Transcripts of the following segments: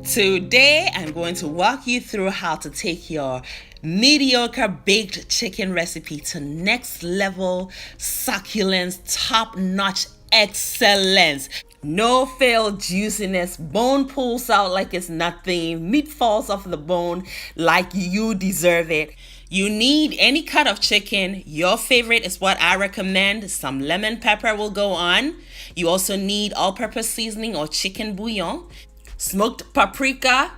Today, I'm going to walk you through how to take your mediocre baked chicken recipe to next level succulence, top notch excellence. No fail juiciness, bone pulls out like it's nothing, meat falls off the bone like you deserve it. You need any cut of chicken. Your favorite is what I recommend. Some lemon pepper will go on. You also need all-purpose seasoning or chicken bouillon, smoked paprika,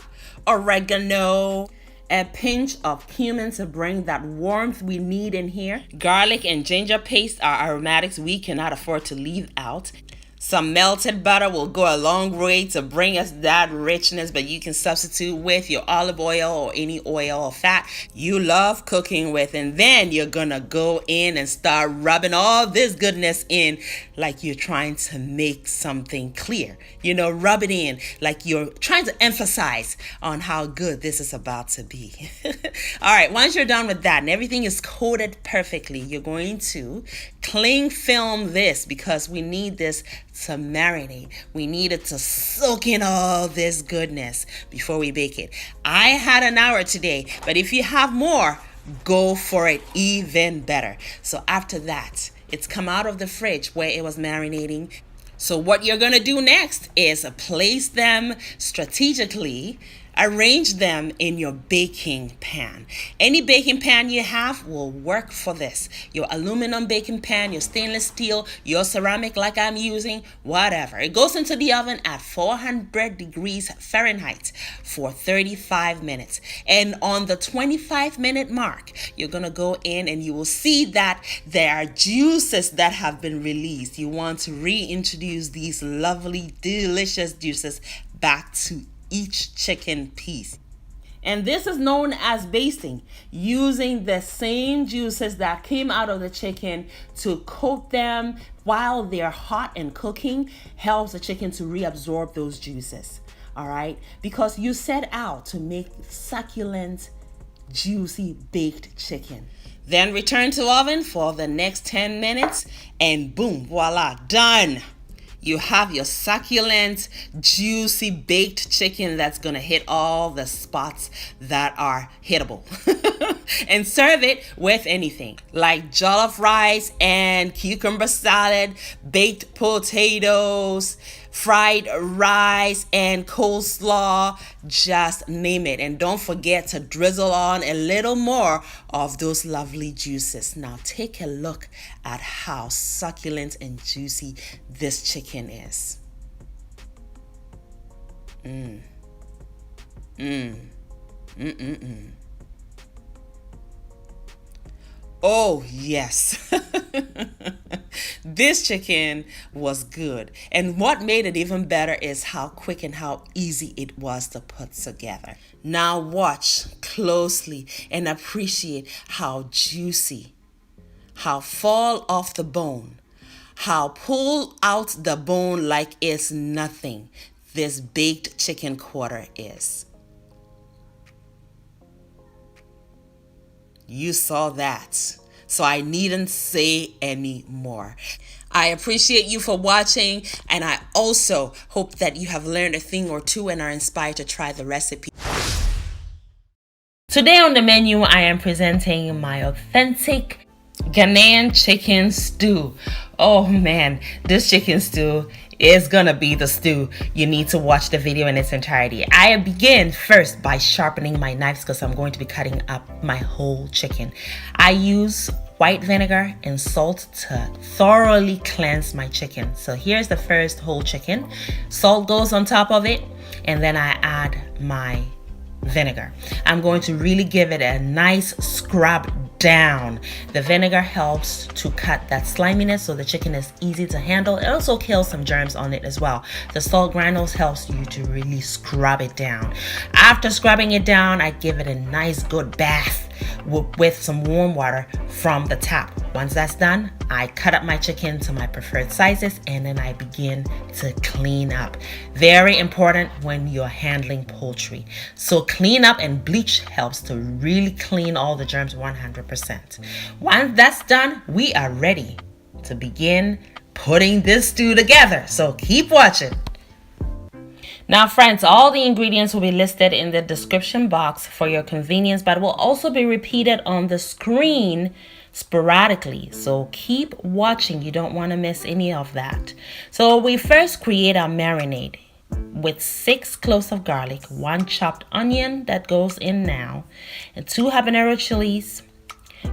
oregano, a pinch of cumin to bring that warmth we need in here. Garlic and ginger paste are aromatics we cannot afford to leave out. Some melted butter will go a long way to bring us that richness, but you can substitute with your olive oil or any oil or fat you love cooking with. And then you're gonna go in and start rubbing all this goodness in like you're trying to make something clear. Rub it in like you're trying to emphasize on how good this is about to be. All right, once you're done with that and everything is coated perfectly, you're going to cling film this because we need this to marinate. We need it to soak in all this goodness before we bake it. I had an hour today, but if you have more, go for it even better. So after that, it's come out of the fridge where it was marinating. So what you're going to do next is place them strategically. Arrange them in your baking pan. Any baking pan you have will work for this. Your aluminum baking pan, your stainless steel, your ceramic like I'm using, whatever. It goes into the oven at 400 degrees Fahrenheit for 35 minutes. And on the 25-minute mark, you're going to go in and you will see that there are juices that have been released. You want to reintroduce these lovely, delicious juices back to each chicken piece. And this is known as basting, using the same juices that came out of the chicken to coat them while they're hot and cooking helps the chicken to reabsorb those juices. All right, because you set out to make succulent, juicy baked chicken. Then return to oven for the next 10 minutes and boom, voila, done. You have your succulent, juicy baked chicken that's going to hit all the spots that are hittable. And serve it with anything like jollof rice and cucumber salad, baked potatoes, fried rice and coleslaw, just name it. And don't forget to drizzle on a little more of those lovely juices. Now take a look at how succulent and juicy this chicken is. Oh, yes. This chicken was good. And what made it even better is how quick and how easy it was to put together. Now watch closely and appreciate how juicy, how fall off the bone, how pull out the bone like it's nothing this baked chicken quarter is. You saw that, so I needn't say any more. I appreciate you for watching, and I also hope that you have learned a thing or two and are inspired to try the recipe. Today on the menu, I am presenting my authentic Ghanaian chicken stew. Oh man, this chicken stew is gonna be the stew. You need to watch the video in its entirety. I begin first by sharpening my knives because I'm going to be cutting up my whole chicken. I use white vinegar and salt to thoroughly cleanse my chicken. So here's the first whole chicken. Salt goes on top of it, and then I add my vinegar. I'm going to really give it a nice scrub down. The vinegar helps to cut that sliminess so the chicken is easy to handle. It also kills some germs on it as well. The salt granules helps you to really scrub it down. After scrubbing it down, I give it a nice good bath with some warm water from the tap. Once that's done, I cut up my chicken to my preferred sizes and then I begin to clean up. Very important when you're handling poultry. So clean up and bleach helps to really clean all the germs 100%. Once that's done, we are ready to begin putting this stew together. So keep watching. Now, friends, all the ingredients will be listed in the description box for your convenience, but will also be repeated on the screen sporadically. So keep watching. You don't want to miss any of that. So we first create our marinade with 6 cloves of garlic, 1 chopped onion that goes in now, and 2 habanero chilies,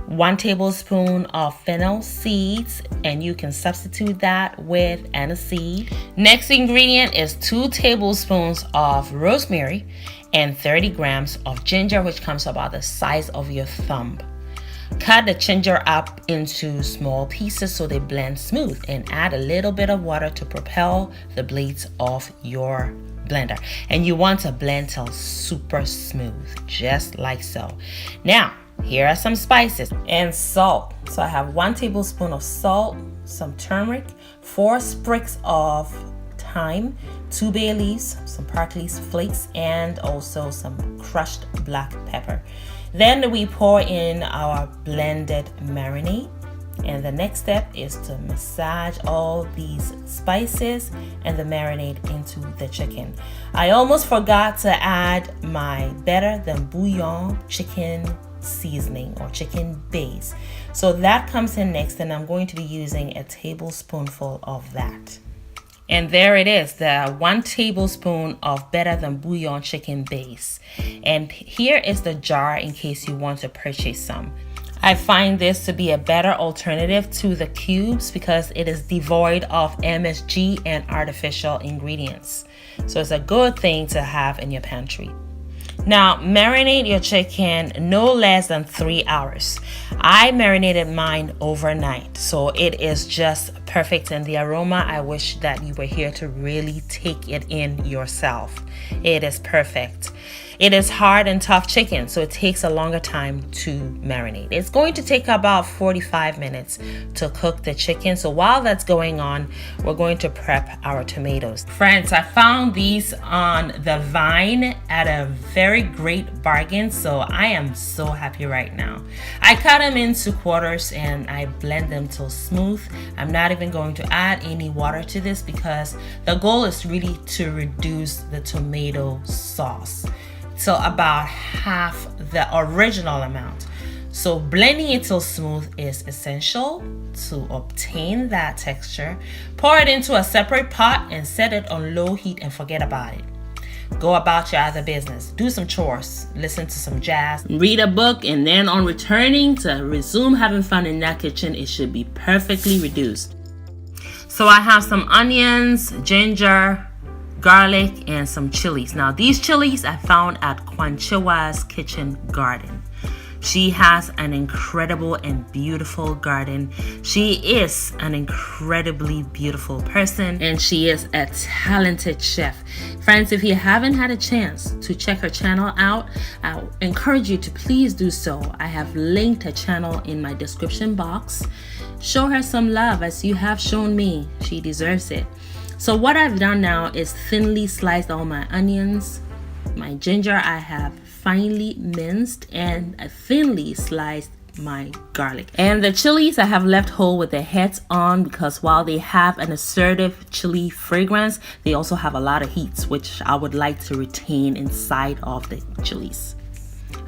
1 tablespoon of fennel seeds, and you can substitute that with aniseed. Next ingredient is 2 tablespoons of rosemary and 30 grams of ginger, which comes about the size of your thumb. Cut the ginger up into small pieces so they blend smooth, and add a little bit of water to propel the blades of your blender. And you want to blend till super smooth, just like so. Now, here are some spices and salt. So I have 1 tablespoon of salt, some turmeric, 4 sprigs of thyme, 2 bay leaves, some parsley flakes, and also some crushed black pepper. Then we pour in our blended marinade. And the next step is to massage all these spices and the marinade into the chicken. I almost forgot to add my Better Than Bouillon chicken seasoning or chicken base. So that comes in next, and I'm going to be using a tablespoonful of that. And there it is, the 1 tablespoon of Better Than Bouillon chicken base. And here is the jar in case you want to purchase some. I find this to be a better alternative to the cubes because it is devoid of MSG and artificial ingredients. So it's a good thing to have in your pantry. Now, marinate your chicken no less than 3 hours. I marinated mine overnight, so it is just perfect. And the aroma, I wish that you were here to really take it in yourself. It is perfect. It is hard and tough chicken, so it takes a longer time to marinate. It's going to take about 45 minutes to cook the chicken. So while that's going on, we're going to prep our tomatoes. Friends, I found these on the Vine at a very great bargain, so I am so happy right now. I cut them into quarters and I blend them till smooth. I'm not even going to add any water to this because the goal is really to reduce the tomato sauce. So about half the original amount. So blending it till smooth is essential to obtain that texture. Pour it into a separate pot and set it on low heat and forget about it. Go about your other business. Do some chores, listen to some jazz, read a book, and then on returning to resume having fun in that kitchen, it should be perfectly reduced. So I have some onions, ginger, garlic, and some chilies. Now these chilies I found at Quanchiwa's Kitchen Garden. She has an incredible and beautiful garden. She is an incredibly beautiful person, and she is a talented chef. Friends, if you haven't had a chance to check her channel out, I encourage you to please do so. I have linked her channel in my description box. Show her some love as you have shown me. She deserves it. So what I've done now is thinly sliced all my onions. My ginger I have finely minced, and I thinly sliced my garlic. And the chilies I have left whole with the heads on because while they have an assertive chili fragrance, they also have a lot of heat, which I would like to retain inside of the chilies.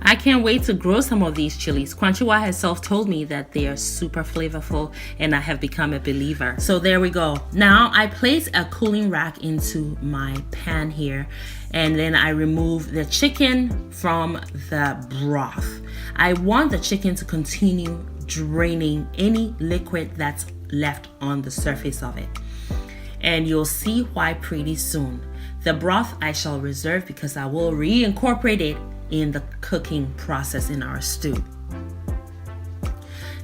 I can't wait to grow some of these chilies. Quanchiwa herself told me that they are super flavorful, and I have become a believer. So there we go. Now I place a cooling rack into my pan here, and then I remove the chicken from the broth. I want the chicken to continue draining any liquid that's left on the surface of it. And you'll see why pretty soon. The broth I shall reserve because I will reincorporate it in the cooking process in our stew.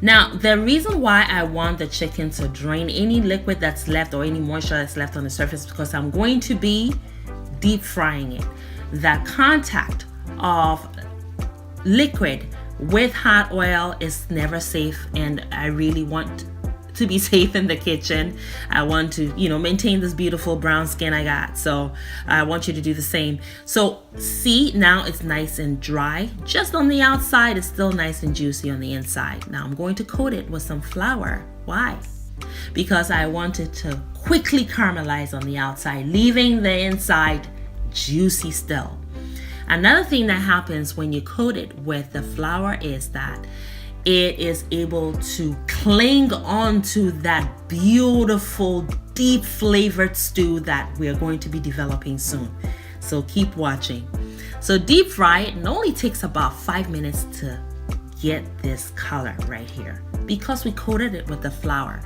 Now, the reason why I want the chicken to drain any liquid that's left or any moisture that's left on the surface is because I'm going to be deep frying it. The contact of liquid with hot oil is never safe, and I really want to be safe in the kitchen. I want to, maintain this beautiful brown skin I got. So I want you to do the same. So see, now it's nice and dry. Just on the outside, it's still nice and juicy on the inside. Now I'm going to coat it with some flour. Why? Because I want it to quickly caramelize on the outside, leaving the inside juicy still. Another thing that happens when you coat it with the flour is that it is able to cling onto that beautiful, deep flavored stew that we are going to be developing soon. So keep watching. So deep fry it, and only takes about 5 minutes to get this color right here because we coated it with the flour.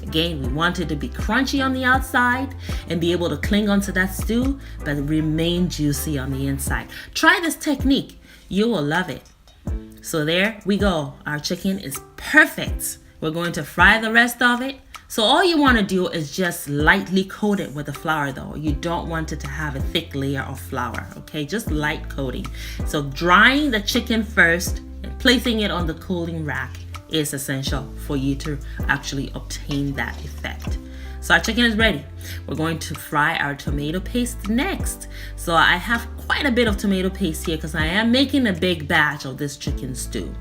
Again, we want it to be crunchy on the outside and be able to cling onto that stew, but remain juicy on the inside. Try this technique. You will love it. So there we go. Our chicken is perfect. We're going to fry the rest of it. So all you want to do is just lightly coat it with the flour though. You don't want it to have a thick layer of flour, okay? Just light coating. So drying the chicken first and placing it on the cooling rack is essential for you to actually obtain that effect. So our chicken is ready. We're going to fry our tomato paste next. So I have quite a bit of tomato paste here because I am making a big batch of this chicken stew.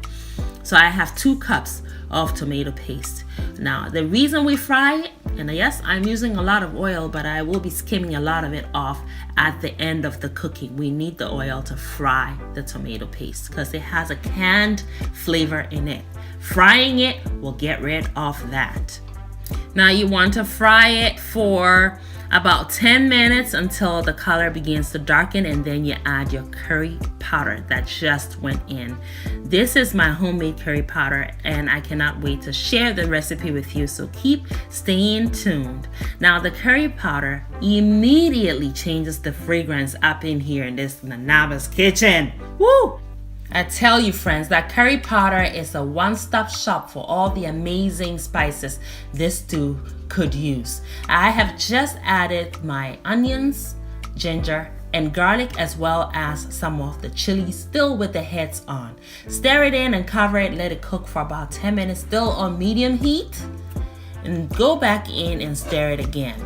So I have 2 cups of tomato paste. Now the reason we fry it, and yes, I'm using a lot of oil, but I will be skimming a lot of it off at the end of the cooking. We need the oil to fry the tomato paste because it has a canned flavor in it. Frying it will get rid of that. Now you want to fry it for about 10 minutes until the color begins to darken, and then you add your curry powder that just went in. This is my homemade curry powder and I cannot wait to share the recipe with you, so keep staying tuned. Now the curry powder immediately changes the fragrance up in here in this Nanaba's kitchen. Woo! I tell you friends, that curry powder is a one-stop shop for all the amazing spices this stew could use. I have just added my onions, ginger, and garlic, as well as some of the chilies still with the heads on. Stir it in and cover it, let it cook for about 10 minutes still on medium heat, and go back in and stir it again,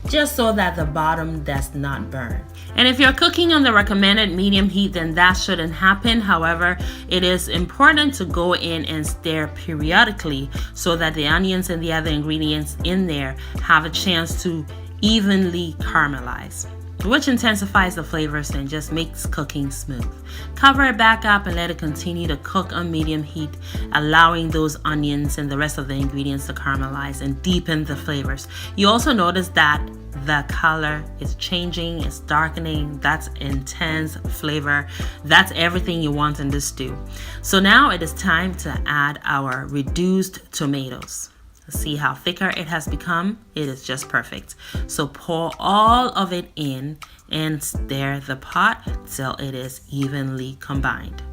just so that the bottom does not burn. And if you're cooking on the recommended medium heat, then that shouldn't happen. However, it is important to go in and stir periodically so that the onions and the other ingredients in there have a chance to evenly caramelize, which intensifies the flavors and just makes cooking smooth. Cover it back up and let it continue to cook on medium heat, allowing those onions and the rest of the ingredients to caramelize and deepen the flavors. You also notice that the color is changing, it's darkening. That's intense flavor. That's everything you want in this stew. So now it is time to add our reduced tomatoes. See how thicker it has become? It is just perfect. So pour all of it in and stir the pot till it is evenly combined.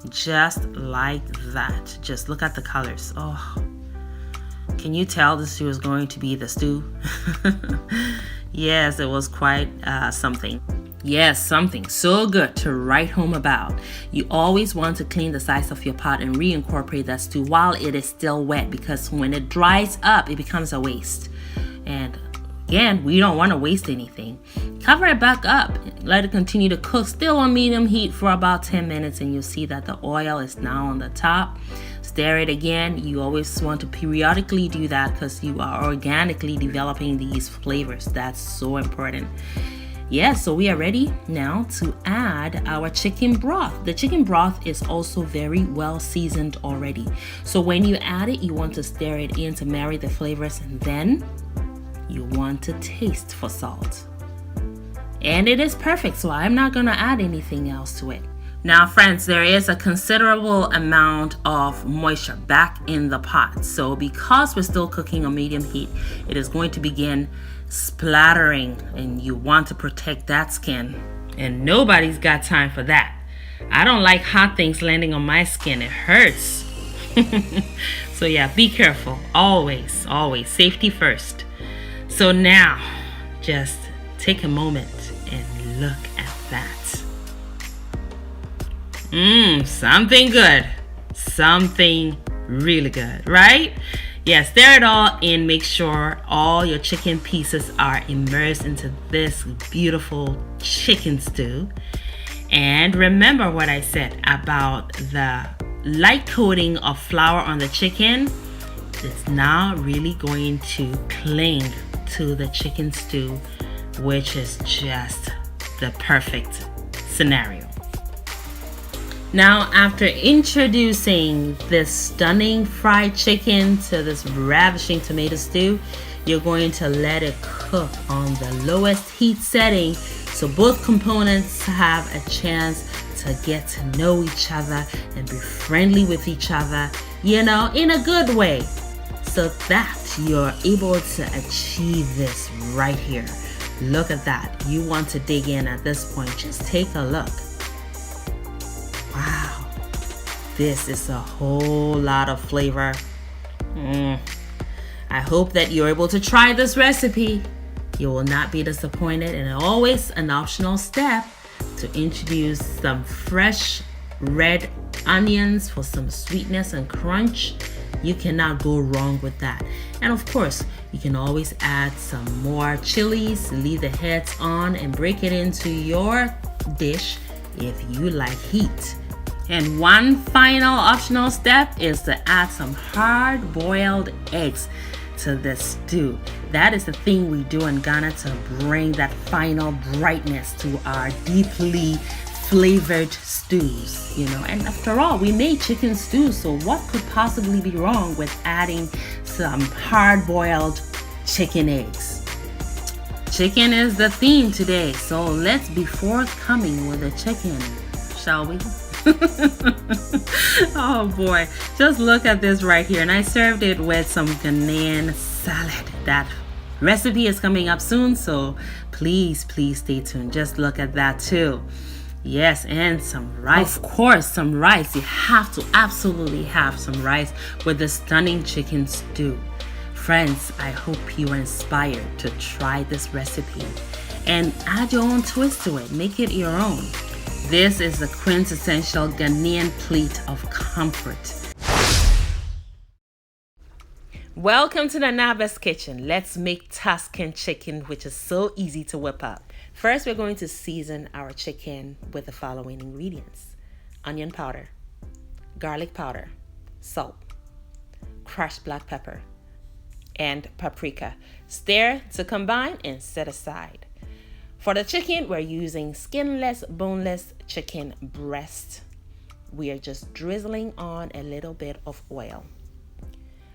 Just like that. Just look at the colors. Oh, can you tell the stew is going to be the stew? Yes, it was quite something. Yes, something so good to write home about. You always want to clean the sides of your pot and reincorporate that stew while it is still wet, because when it dries up, it becomes a waste. And again, we don't want to waste anything. Cover it back up. Let it continue to cook still on medium heat for about 10 minutes, and you'll see that the oil is now on the top. Stir it again. You always want to periodically do that because you are organically developing these flavors. That's so important. Yeah, so we are ready now to add our chicken broth. The chicken broth is also very well seasoned already. So when you add it, you want to stir it in to marry the flavors, and then you want to taste for salt. And it is perfect, so I'm not going to add anything else to it. Now friends, there is a considerable amount of moisture back in the pot. So because we're still cooking on medium heat, it is going to begin splattering, and you want to protect that skin. And nobody's got time for that. I don't like hot things landing on my skin. It hurts. So yeah, be careful. Always, always. Safety first. So now, just take a moment and look at that. Something good. Something really good, right? Yeah, stir it all in. Make sure all your chicken pieces are immersed into this beautiful chicken stew. And remember what I said about the light coating of flour on the chicken. It's now really going to cling to the chicken stew which is just the perfect scenario. Now, after introducing this stunning fried chicken to this ravishing tomato stew, you're going to let it cook on the lowest heat setting so both components have a chance to get to know each other and be friendly with each other, in a good way, so that you're able to achieve this right here. Look at that. You want to dig in at this point. Just take a look. Wow, this is a whole lot of flavor. I hope that you're able to try this recipe. You will not be disappointed, and always an optional step to introduce some fresh red onions for some sweetness and crunch. You cannot go wrong with that. And of course, you can always add some more chilies, leave the heads on, and break it into your dish if you like heat. And one final optional step is to add some hard-boiled eggs to this stew. That is the thing we do in Ghana to bring that final brightness to our deeply flavored stews, and after all, we made chicken stew, so what could possibly be wrong with adding some hard-boiled chicken eggs? Chicken is the theme today, so let's be forthcoming with the chicken, shall we? Oh boy, just look at this right here. And I served it with some Ghanaian salad. That recipe is coming up soon, so please stay tuned. Just look at that too. Yes, and some rice. Of course, some rice. You have to absolutely have some rice with the stunning chicken stew. Friends, I hope you are inspired to try this recipe and add your own twist to it. Make it your own. This is the quintessential Ghanaian plate of comfort. Welcome to the Nabas Kitchen. Let's make Tuscan chicken, which is so easy to whip up. First, we're going to season our chicken with the following ingredients: onion powder, garlic powder, salt, crushed black pepper, and paprika. Stir to combine and set aside. For the chicken, we're using skinless, boneless chicken breast. We are just drizzling on a little bit of oil.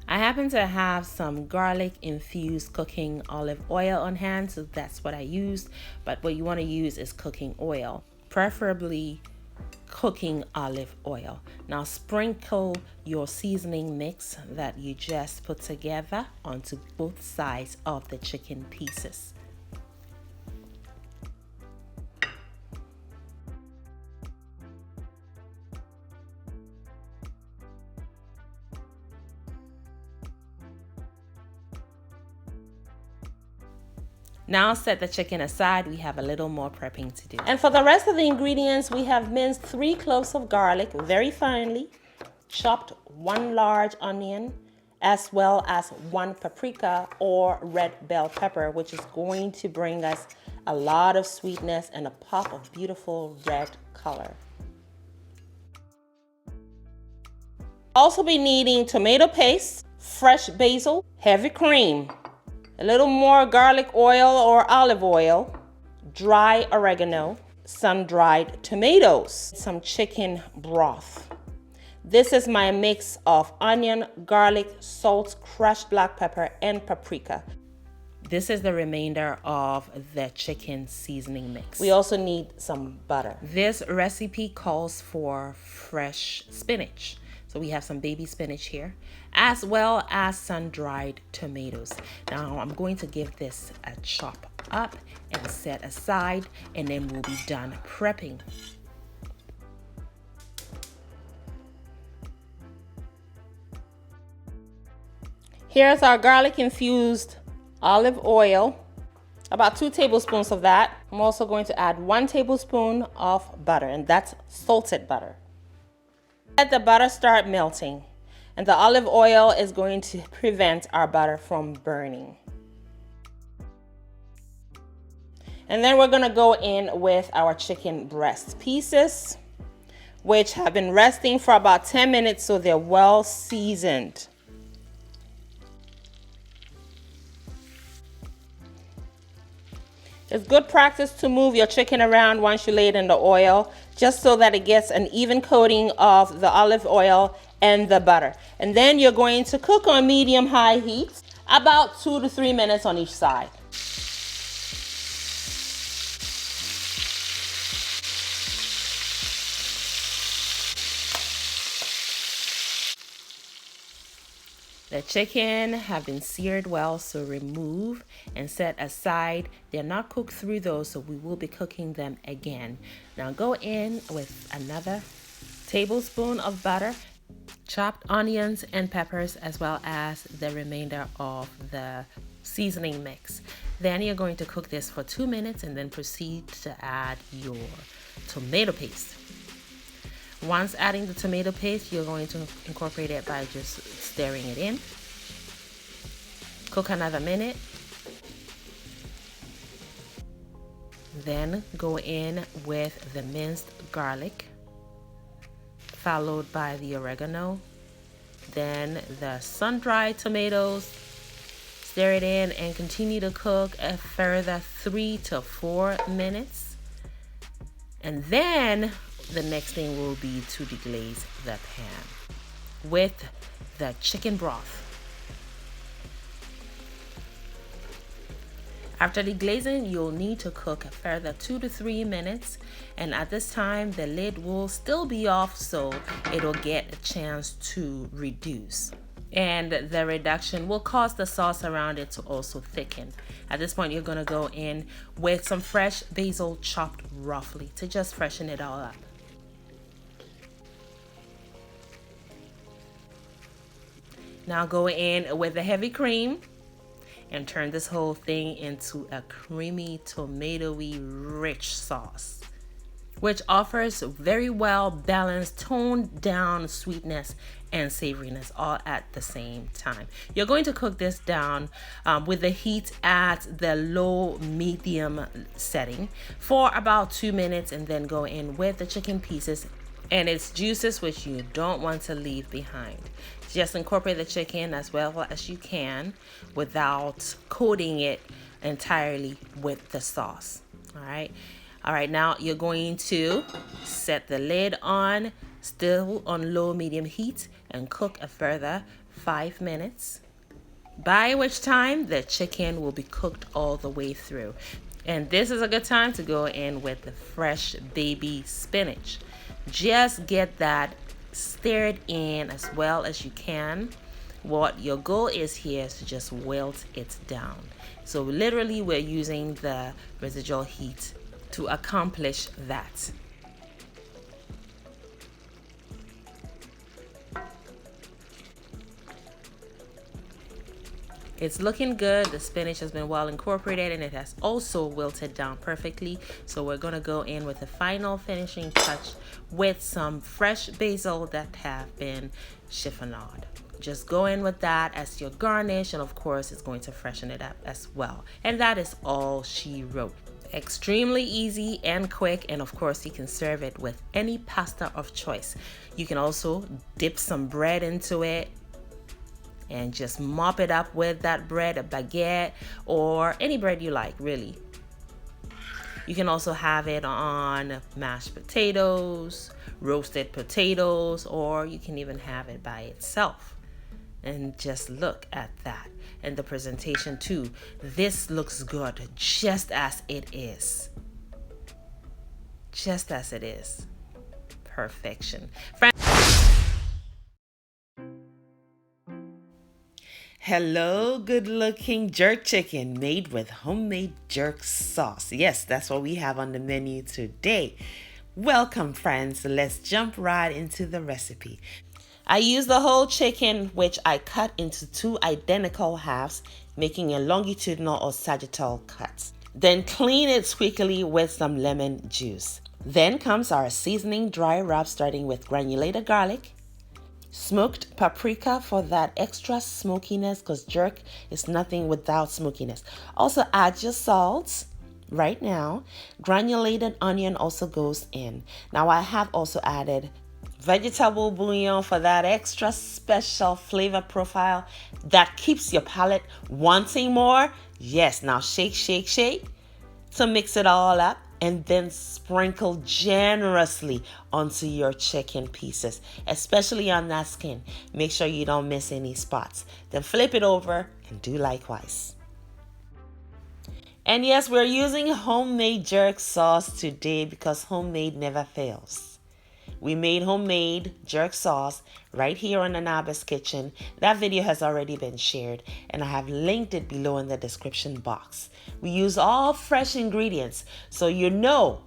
I happen to have some garlic infused cooking olive oil on hand, so that's what I used. But what you want to use is cooking oil, preferably cooking olive oil. Now sprinkle your seasoning mix that you just put together onto both sides of the chicken pieces. Now set the chicken aside. We have a little more prepping to do. And for the rest of the ingredients, we have minced 3 cloves of garlic very finely, chopped 1 large onion, as well as 1 paprika or red bell pepper, which is going to bring us a lot of sweetness and a pop of beautiful red color. Also be needing tomato paste, fresh basil, heavy cream, a little more garlic oil or olive oil, dry oregano, sun-dried tomatoes, some chicken broth. This is my mix of onion, garlic, salt, crushed black pepper, and paprika. This is the remainder of the chicken seasoning mix. We also need some butter. This recipe calls for fresh spinach. So we have some baby spinach here, as well as sun-dried tomatoes. Now I'm going to give this a chop up and set aside, and then we'll be done prepping. Here's our garlic infused olive oil, about 2 tablespoons of that. I'm also going to add 1 tablespoon of butter, and that's salted butter. Let the butter start melting, and the olive oil is going to prevent our butter from burning. And then we're gonna go in with our chicken breast pieces, which have been resting for about 10 minutes, so they're well seasoned. It's good practice to move your chicken around once you lay it in the oil, just so that it gets an even coating of the olive oil and the butter. And then you're going to cook on medium-high heat, about 2 to 3 minutes on each side. The chicken have been seared well, so remove and set aside. They're not cooked through though, so we will be cooking them again. Now go in with another tablespoon of butter, chopped onions and peppers, as well as the remainder of the seasoning mix. Then you're going to cook this for 2 minutes and then proceed to add your tomato paste. Once adding the tomato paste, you're going to incorporate it by just stirring it in. Cook another minute. Then go in with the minced garlic, followed by the oregano, then the sun-dried tomatoes. Stir it in and continue to cook a further 3 to 4 minutes. And then the next thing will be to deglaze the pan with the chicken broth. After deglazing, you'll need to cook a further 2 to 3 minutes, and at this time the lid will still be off, so it'll get a chance to reduce. And the reduction will cause the sauce around it to also thicken. At this point, you're gonna go in with some fresh basil chopped roughly to just freshen it all up. Now go in with the heavy cream and turn this whole thing into a creamy, tomatoey, rich sauce, which offers very well balanced, toned down sweetness and savoriness all at the same time. You're going to cook this down with the heat at the low medium setting for about 2 minutes, and then go in with the chicken pieces and its juices, which you don't want to leave behind. Just incorporate the chicken as well as you can without coating it entirely with the sauce. All right, now you're going to set the lid on, still on low medium heat, and cook a further 5 minutes, by which time the chicken will be cooked all the way through. And this is a good time to go in with the fresh baby spinach. Just get that stirred in as well as you can. What your goal is here is to just wilt it down. So literally we're using the residual heat to accomplish that. It's looking good. The spinach has been well incorporated and it has also wilted down perfectly. So we're gonna go in with the final finishing touch with some fresh basil that have been chiffonade. Just go in with that as your garnish, and of course it's going to freshen it up as well. And that is all she wrote. Extremely easy and quick, and of course you can serve it with any pasta of choice. You can also dip some bread into it and just mop it up with that bread, a baguette, or any bread you like, really. You can also have it on mashed potatoes, roasted potatoes, or you can even have it by itself. And just look at that. And the presentation too. This looks good just as it is. Just as it is. Perfection. Hello, good looking jerk chicken made with homemade jerk sauce. Yes, that's what we have on the menu today. Welcome, friends. Let's jump right into the recipe. I use the whole chicken, which I cut into 2 identical halves, making a longitudinal or sagittal cut. Then clean it squeakily with some lemon juice. Then comes our seasoning dry rub, starting with granulated garlic, smoked paprika for that extra smokiness, because jerk is nothing without smokiness. Also add your salt right now. Granulated onion also goes in. Now I have also added vegetable bouillon for that extra special flavor profile that keeps your palate wanting more. Yes, now shake, shake, shake So mix it all up and then sprinkle generously onto your chicken pieces, especially on that skin. Make sure you don't miss any spots. Then flip it over and do likewise. And yes, we're using homemade jerk sauce today because homemade never fails. We made homemade jerk sauce right here on Anaba's Kitchen. That video has already been shared and I have linked it below in the description box. We use all fresh ingredients, so you know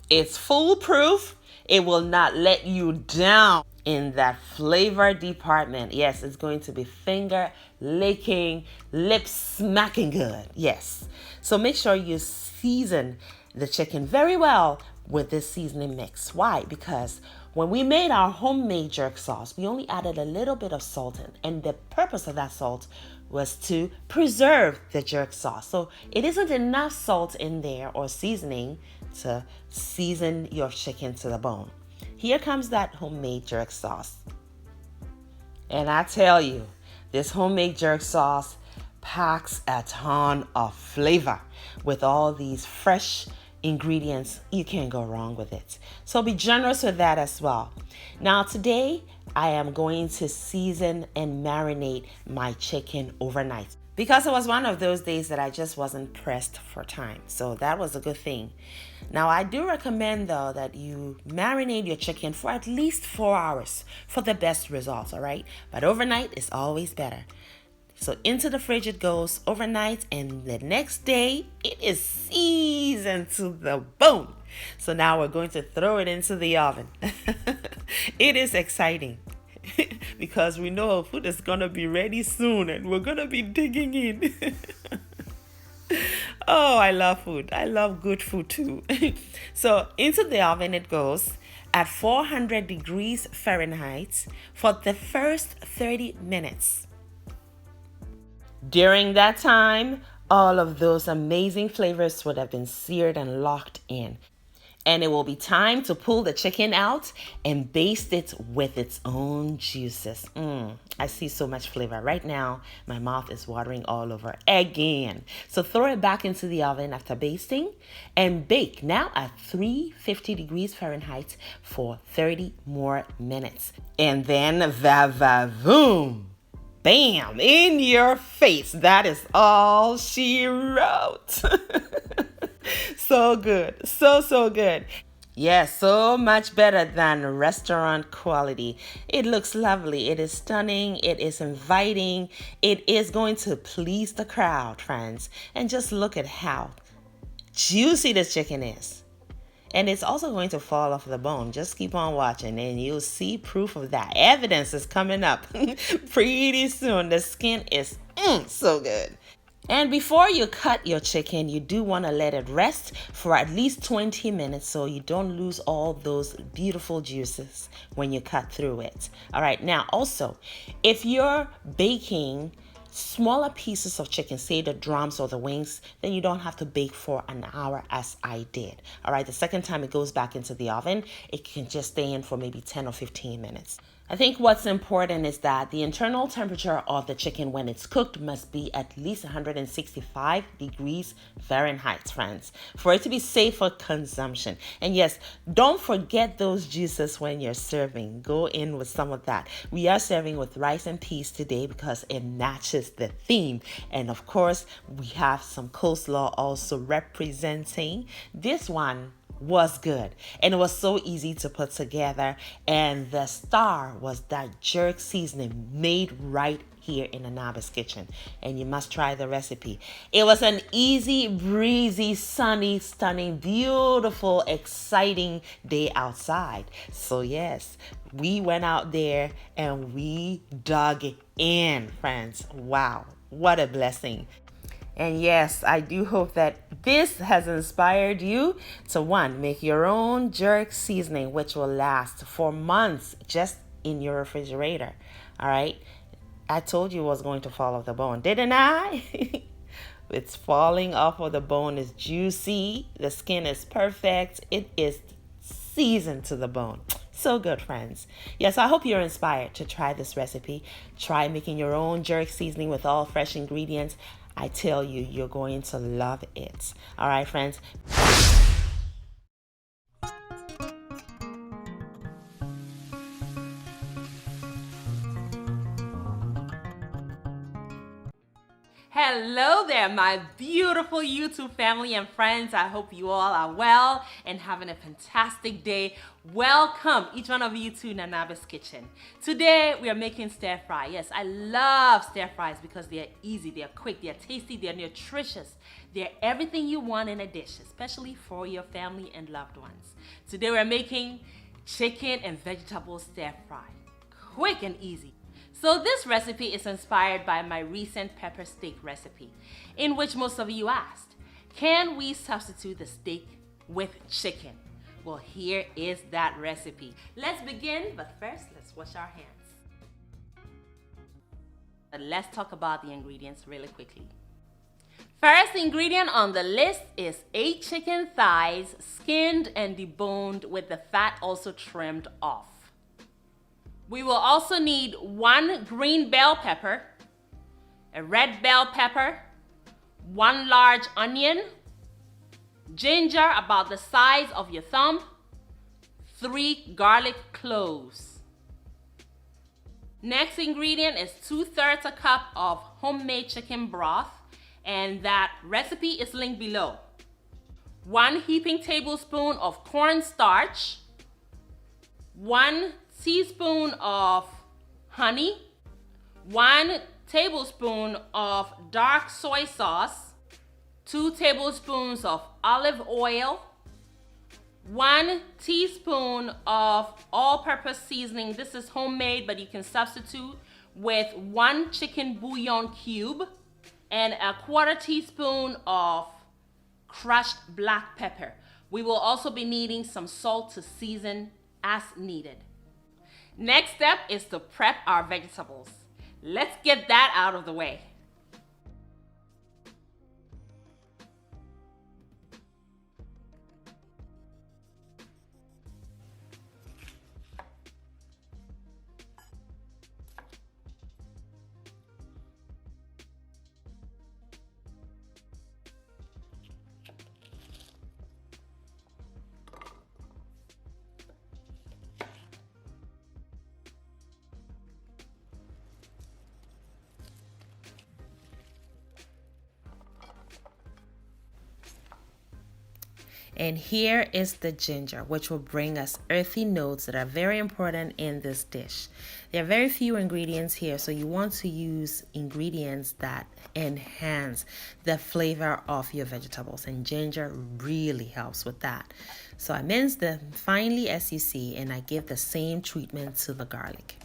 it's foolproof. It will not let you down in that flavor department. Yes, it's going to be finger licking, lip smacking good. Yes. So make sure you season the chicken very well with this seasoning mix. Why? Because when we made our homemade jerk sauce, we only added a little bit of salt in, and the purpose of that salt was to preserve the jerk sauce. So it isn't enough salt in there or seasoning to season your chicken to the bone. Here comes that homemade jerk sauce. And I tell you, this homemade jerk sauce packs a ton of flavor with all these fresh ingredients. You can't go wrong with it. So be generous with that as well. Now today I am going to season and marinate my chicken overnight because it was one of those days that I just wasn't pressed for time. So that was a good thing. Now I do recommend though that you marinate your chicken for at least 4 hours for the best results, all right? But overnight is always better. So into the fridge it goes overnight, and the next day it is seasoned to the bone. So now we're going to throw it into the oven. It is exciting because we know our food is going to be ready soon and we're going to be digging in. Oh, I love food. I love good food too. So into the oven it goes at 400 degrees Fahrenheit for the first 30 minutes. During that time, all of those amazing flavors would have been seared and locked in. And it will be time to pull the chicken out and baste it with its own juices. I see so much flavor. Right now, my mouth is watering all over again. So throw it back into the oven after basting and bake now at 350 degrees Fahrenheit for 30 more minutes. And then va-va-voom! Bam! In your face. That is all she wrote. So good. So good. Yes, so much better than restaurant quality. It looks lovely. It is stunning. It is inviting. It is going to please the crowd, friends. And just look at how juicy this chicken is. And it's also going to fall off the bone. Just keep on watching and you'll see proof of that. Evidence is coming up pretty soon. The skin is so good. And before you cut your chicken, you do want to let it rest for at least 20 minutes so you don't lose all those beautiful juices when you cut through it. All right, now also, if you're baking smaller pieces of chicken, say the drums or the wings, then you don't have to bake for an hour as I did. All right, the second time it goes back into the oven, it can just stay in for maybe 10 or 15 minutes. I think what's important is that the internal temperature of the chicken when it's cooked must be at least 165 degrees Fahrenheit, friends, for it to be safe for consumption. And yes, don't forget those juices when you're serving. Go in with some of that. We are serving with rice and peas today because it matches the theme. And of course, we have some coleslaw also representing. This one was good and it was so easy to put together, and the star was that jerk seasoning made right here in Anaba's Kitchen, and you must try the recipe. It was an easy, breezy, sunny, stunning, beautiful, exciting day outside. So yes, we went out there and we dug in, friends. Wow, what a blessing. And yes, I do hope that this has inspired you to make your own jerk seasoning, which will last for months just in your refrigerator. All right. I told you it was going to fall off the bone, didn't I? It's falling off of the bone. It's juicy. The skin is perfect. It is seasoned to the bone. So good, friends. Yes, I hope you're inspired to try this recipe. Try making your own jerk seasoning with all fresh ingredients. I tell you, you're going to love it. All right, friends. Hello there, my beautiful YouTube family and friends. I hope you all are well and having a fantastic day. Welcome, each one of you, to Nanabe's Kitchen. Today, we are making stir fry. Yes, I love stir fries because they're easy, they're quick, they're tasty, they're nutritious. They're everything you want in a dish, especially for your family and loved ones. Today, we're making chicken and vegetable stir fry. Quick and easy. So this recipe is inspired by my recent pepper steak recipe, in which most of you asked, can we substitute the steak with chicken? Well, here is that recipe. Let's begin, but first, let's wash our hands. Let's talk about the ingredients really quickly. First ingredient on the list is 8 chicken thighs, skinned and deboned with the fat also trimmed off. We will also need 1 green bell pepper, a red bell pepper, 1 large onion, ginger about the size of your thumb, 3 garlic cloves. Next ingredient is 2/3 a cup of homemade chicken broth, and that recipe is linked below. 1 heaping tablespoon of cornstarch, 1 teaspoon of honey, 1 tablespoon of dark soy sauce, 2 tablespoons of olive oil, 1 teaspoon of all-purpose seasoning. This is homemade, but you can substitute with 1 chicken bouillon cube, and a 1/4 teaspoon of crushed black pepper. We will also be needing some salt to season as needed. Next step is to prep our vegetables. Let's get that out of the way. And here is the ginger, which will bring us earthy notes that are very important in this dish. There are very few ingredients here, so you want to use ingredients that enhance the flavor of your vegetables, and ginger really helps with that. So I mince them finely as you see, and I give the same treatment to the garlic.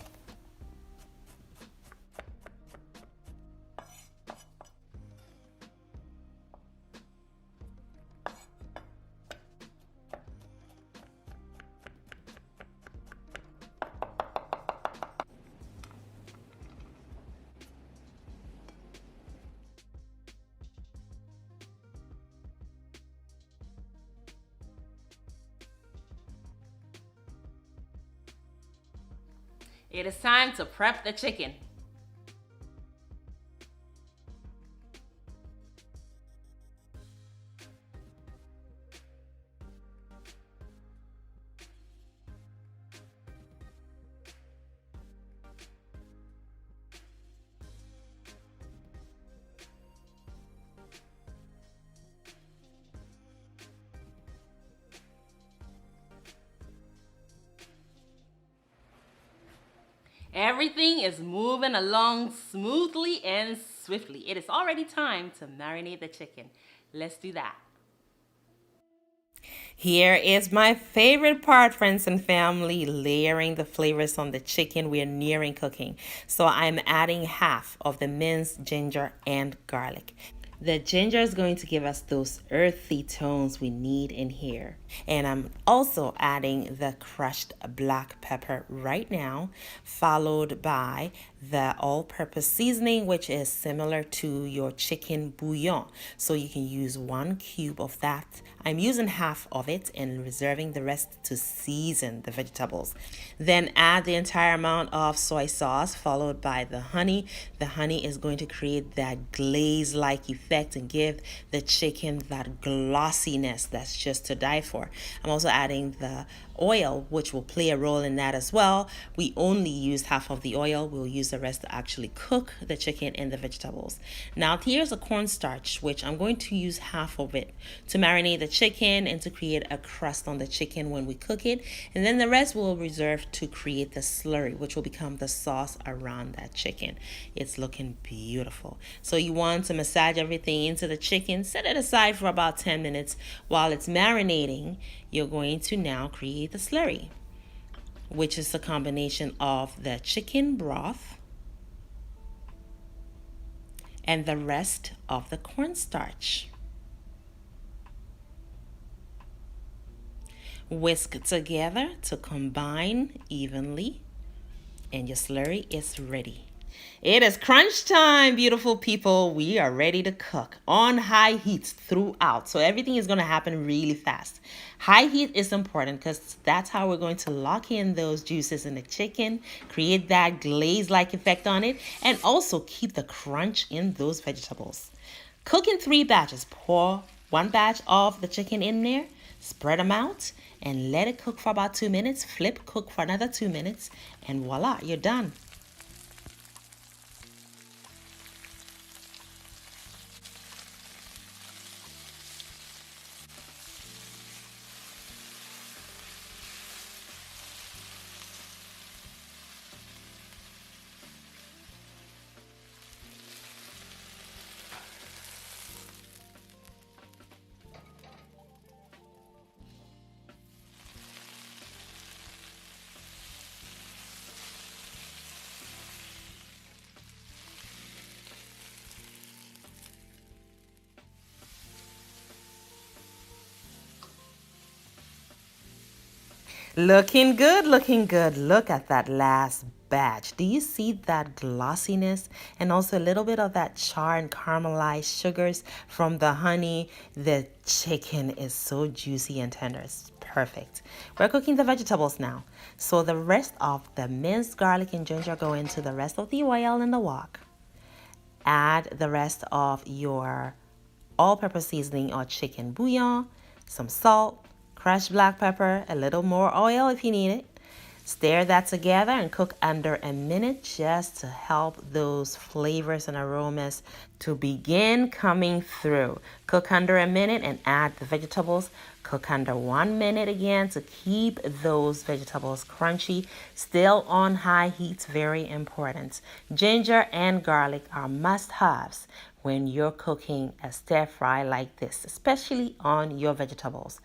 It is time to prep the chicken. Everything is moving along smoothly and swiftly. It is already time to marinate the chicken. Let's do that. Here is my favorite part, friends and family, layering the flavors on the chicken. We are nearing cooking. So I'm adding half of the minced ginger and garlic. The ginger is going to give us those earthy tones we need in here. And I'm also adding the crushed black pepper right now, followed by the all-purpose seasoning, which is similar to your chicken bouillon. So you can use 1 cube of that. I'm using half of it and reserving the rest to season the vegetables. Then add the entire amount of soy sauce, followed by the honey. The honey is going to create that glaze-like effect and give the chicken that glossiness that's just to die for. I'm also adding the oil, which will play a role in that as well. We only used half of the oil. We'll use the rest to actually cook the chicken and the vegetables. Now here's a cornstarch, which I'm going to use half of it to marinate the chicken and to create a crust on the chicken when we cook it. And then the rest we'll reserve to create the slurry, which will become the sauce around that chicken. It's looking beautiful. So you want to massage everything into the chicken, set it aside for about 10 minutes. While it's marinating, you're going to now create the slurry, which is a combination of the chicken broth and the rest of the cornstarch. Whisk together to combine evenly, and your slurry is ready. It is crunch time, beautiful people. We are ready to cook on high heat throughout. So everything is going to happen really fast. High heat is important because that's how we're going to lock in those juices in the chicken, create that glaze-like effect on it, and also keep the crunch in those vegetables. Cook in 3 batches. Pour 1 batch of the chicken in there, spread them out, and let it cook for about 2 minutes. Flip, cook for another 2 minutes, and voila, you're done. Looking good, looking good. Look at that last batch. Do you see that glossiness and also a little bit of that char and caramelized sugars from the honey? The chicken is so juicy and tender. It's perfect. We're cooking the vegetables now. So the rest of the minced garlic and ginger go into the rest of the oil in the wok. Add the rest of your all-purpose seasoning or chicken bouillon, some salt, crushed black pepper, a little more oil if you need it. Stir that together and cook under a minute just to help those flavors and aromas to begin coming through. Cook under a minute and add the vegetables. Cook under 1 minute again to keep those vegetables crunchy. Still on high heat, very important. Ginger and garlic are must-haves when you're cooking a stir fry like this, especially on your vegetables.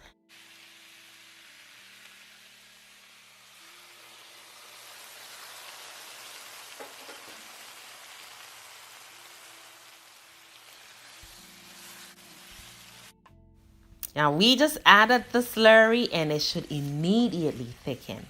Now we just added the slurry and it should immediately thicken.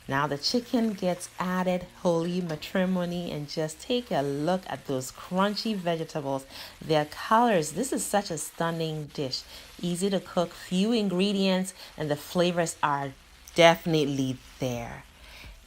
Now the chicken gets added, holy matrimony, and just take a look at those crunchy vegetables. Their colors, this is such a stunning dish. Easy to cook, few ingredients, and the flavors are definitely there.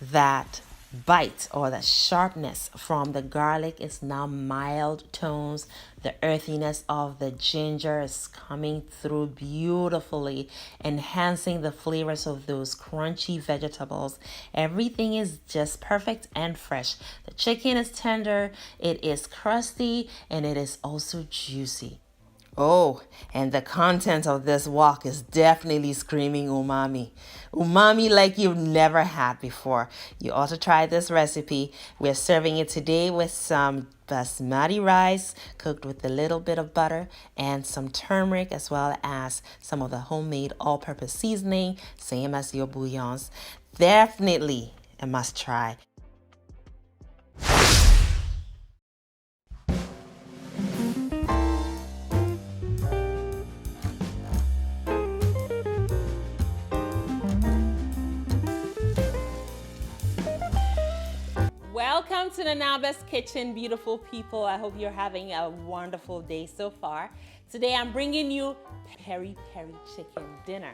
That bite or the sharpness from the garlic is now mild tones. The earthiness of the ginger is coming through beautifully, enhancing the flavors of those crunchy vegetables. Everything is just perfect and fresh. The chicken is tender, it is crusty, and it is also juicy. Oh, and the content of this wok is definitely screaming umami. Umami like you've never had before. You ought to try this recipe. We're serving it today with some basmati rice cooked with a little bit of butter and some turmeric, as well as some of the homemade all-purpose seasoning, same as your bouillons. Definitely a must try. Welcome to the Now Best Kitchen, beautiful people. I hope you're having a wonderful day so far. Today I'm bringing you peri peri chicken dinner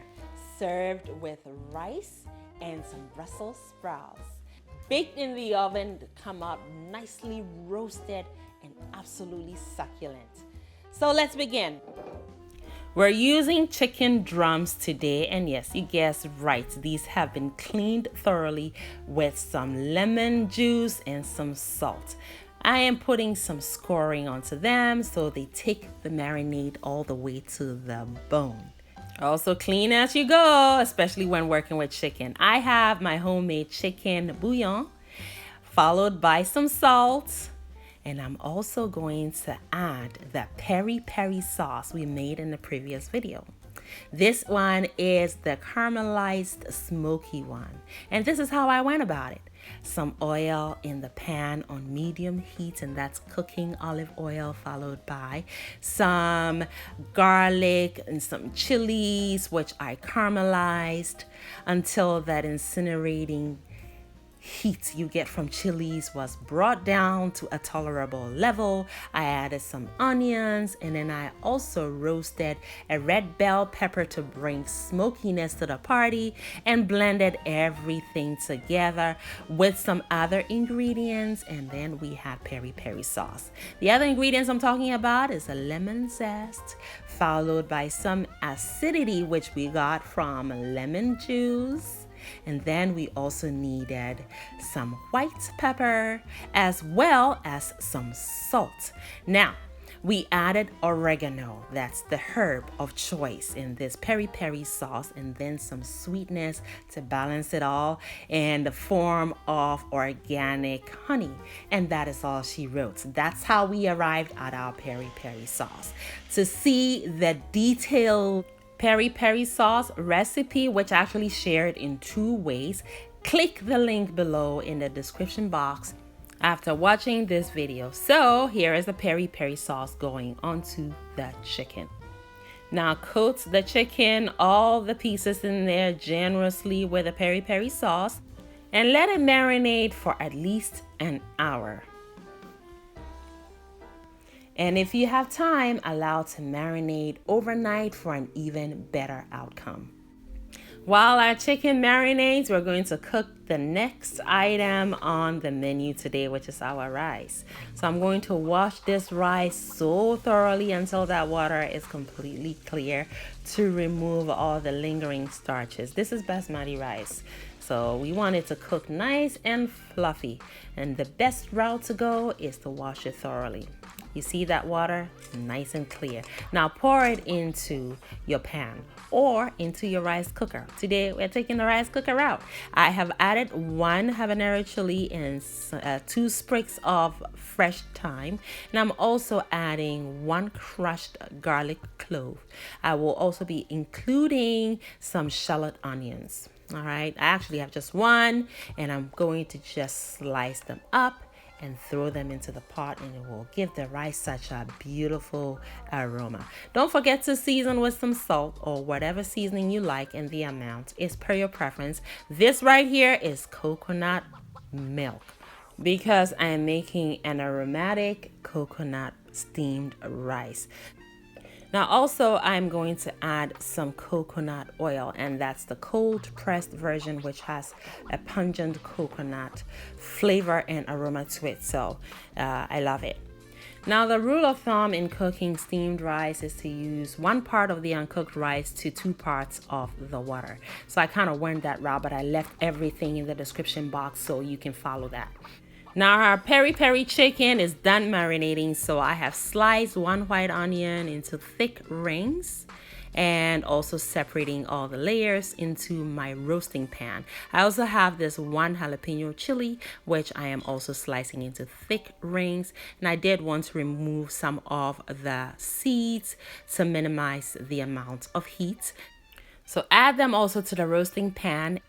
served with rice and some Brussels sprouts. Baked in the oven to come out nicely roasted and absolutely succulent. So let's begin. We're using chicken drums today, and yes, you guessed right, these have been cleaned thoroughly with some lemon juice and some salt. I am putting some scoring onto them so they take the marinade all the way to the bone. Also clean as you go, especially when working with chicken. I have my homemade chicken bouillon, followed by some salt. And I'm also going to add the peri peri sauce we made in the previous video. This one is the caramelized smoky one. And this is how I went about it. Some oil in the pan on medium heat, and that's cooking olive oil, followed by some garlic and some chilies, which I caramelized until that incinerating heat you get from chilies was brought down to a tolerable level. I added some onions, and then I also roasted a red bell pepper to bring smokiness to the party, and blended everything together with some other ingredients, and then we had peri peri sauce. The other ingredients I'm talking about is a lemon zest, followed by some acidity which we got from lemon juice. And then we also needed some white pepper as well as some salt. Now, we added oregano, that's the herb of choice in this peri peri sauce, and then some sweetness to balance it all in the form of organic honey. And that is all she wrote. That's how we arrived at our peri peri sauce. To see the detailed peri peri sauce recipe, which I actually shared in 2 ways, click the link below in the description box after watching this video. So here is the peri peri sauce going onto the chicken. Now coat the chicken, all the pieces in there, generously with the peri peri sauce, and let it marinate for at least an hour. And if you have time, allow to marinate overnight for an even better outcome. While our chicken marinates, we're going to cook the next item on the menu today, which is our rice. So I'm going to wash this rice so thoroughly until that water is completely clear to remove all the lingering starches. This is basmati rice, so we want it to cook nice and fluffy. And the best route to go is to wash it thoroughly. You see that water? Nice and clear. Now pour it into your pan or into your rice cooker. Today we're taking the rice cooker route. I have added 1 habanero chili and 2 sprigs of fresh thyme. And I'm also adding 1 crushed garlic clove. I will also be including some shallot onions. All right, I actually have just 1, and I'm going to just slice them up and throw them into the pot, and it will give the rice such a beautiful aroma. Don't forget to season with some salt or whatever seasoning you like, and the amount is per your preference. This right here is coconut milk because I'm making an aromatic coconut steamed rice. Now also I'm going to add some coconut oil, and that's the cold pressed version, which has a pungent coconut flavor and aroma to it. So I love it. Now the rule of thumb in cooking steamed rice is to use 1 part of the uncooked rice to 2 parts of the water. So I kind of went that route, but I left everything in the description box so you can follow that. Now our peri peri chicken is done marinating, so I have sliced 1 white onion into thick rings and also separating all the layers into my roasting pan. I also have this 1 jalapeno chili, which I am also slicing into thick rings, and I did want to remove some of the seeds to minimize the amount of heat. So add them also to the roasting pan.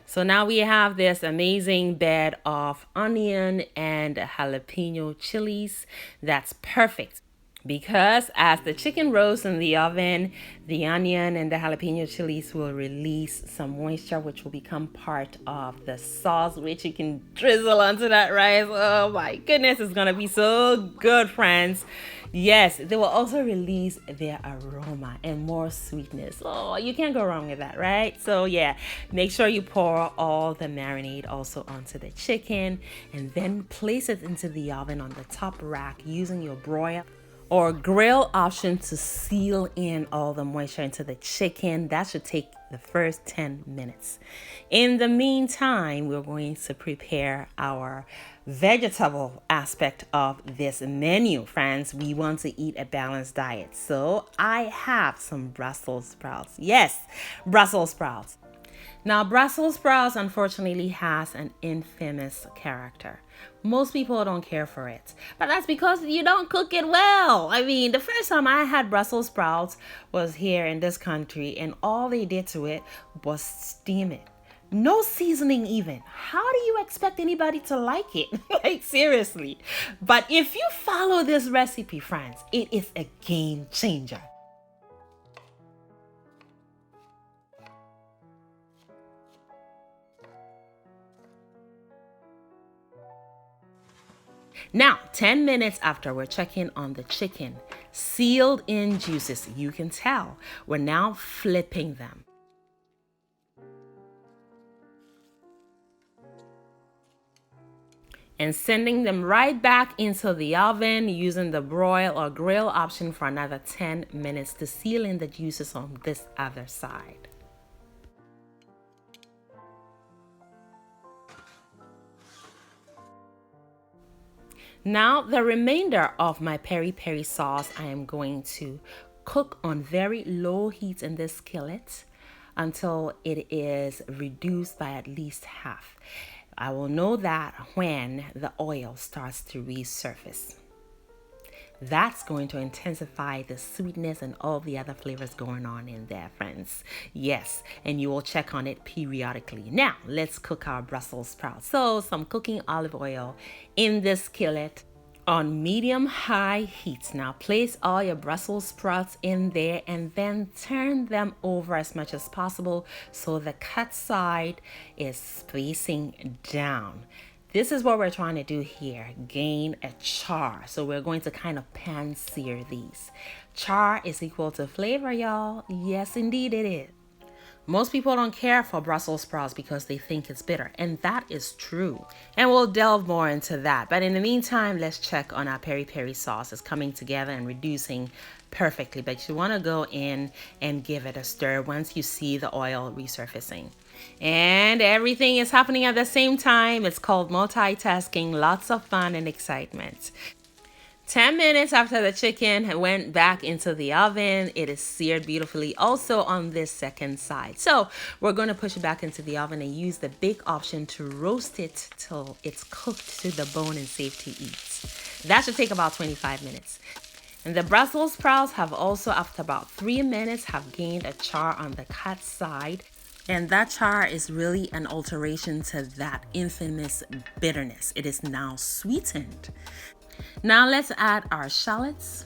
So now we have this amazing bed of onion and jalapeno chilies. That's perfect. because as the chicken roasts in the oven, the onion and the jalapeno chilies will release some moisture, which will become part of the sauce, which you can drizzle onto that rice. Oh my goodness, it's gonna be so good, friends. Yes, they will also release their aroma and more sweetness. Oh, you can't go wrong with that, right? So yeah, make sure you pour all the marinade also onto the chicken and then place it into the oven on the top rack using your broil or grill option to seal in all the moisture into the chicken. That should take the first 10 minutes. In the meantime, we're going to prepare our vegetable aspect of this menu, friends. We want to eat a balanced diet. So I have some Brussels sprouts. Yes, Brussels sprouts. Now, Brussels sprouts unfortunately has an infamous character. Most people don't care for it, but that's because you don't cook it well. I mean, the first time I had Brussels sprouts was here in this country, and all they did to it was steam it. No seasoning even. How do you expect anybody to like it? Like, seriously. But if you follow this recipe, friends, it is a game changer. Now, 10 minutes after we're checking on the chicken, sealed in juices, you can tell. We're now flipping them. And sending them right back into the oven using the broil or grill option for another 10 minutes to seal in the juices on this other side. Now, the remainder of my peri-peri sauce, I am going to cook on very low heat in this skillet until it is reduced by at least half. I will know that when the oil starts to resurface. That's going to intensify the sweetness and all the other flavors going on in there, friends. Yes, and you will check on it periodically. Now, let's cook our Brussels sprouts. So, some cooking olive oil in this skillet on medium-high heat. Now, place all your Brussels sprouts in there and then turn them over as much as possible so the cut side is facing down. This is what we're trying to do here, gain a char. So we're going to kind of pan sear these. Char is equal to flavor, y'all. Yes, indeed it is. Most people don't care for Brussels sprouts because they think it's bitter, and that is true. And we'll delve more into that. But in the meantime, let's check on our peri-peri sauce. It's coming together and reducing perfectly, but you want to go in and give it a stir once you see the oil resurfacing. And everything is happening at the same time. It's called multitasking, lots of fun and excitement. 10 minutes after the chicken went back into the oven, it is seared beautifully also on this second side. So we're going to push it back into the oven and use the bake option to roast it till it's cooked to the bone and safe to eat. That should take about 25 minutes. And the Brussels sprouts have also, after about 3 minutes, have gained a char on the cut side. And that char is really an alteration to that infamous bitterness. It is now sweetened. Now let's add our shallots.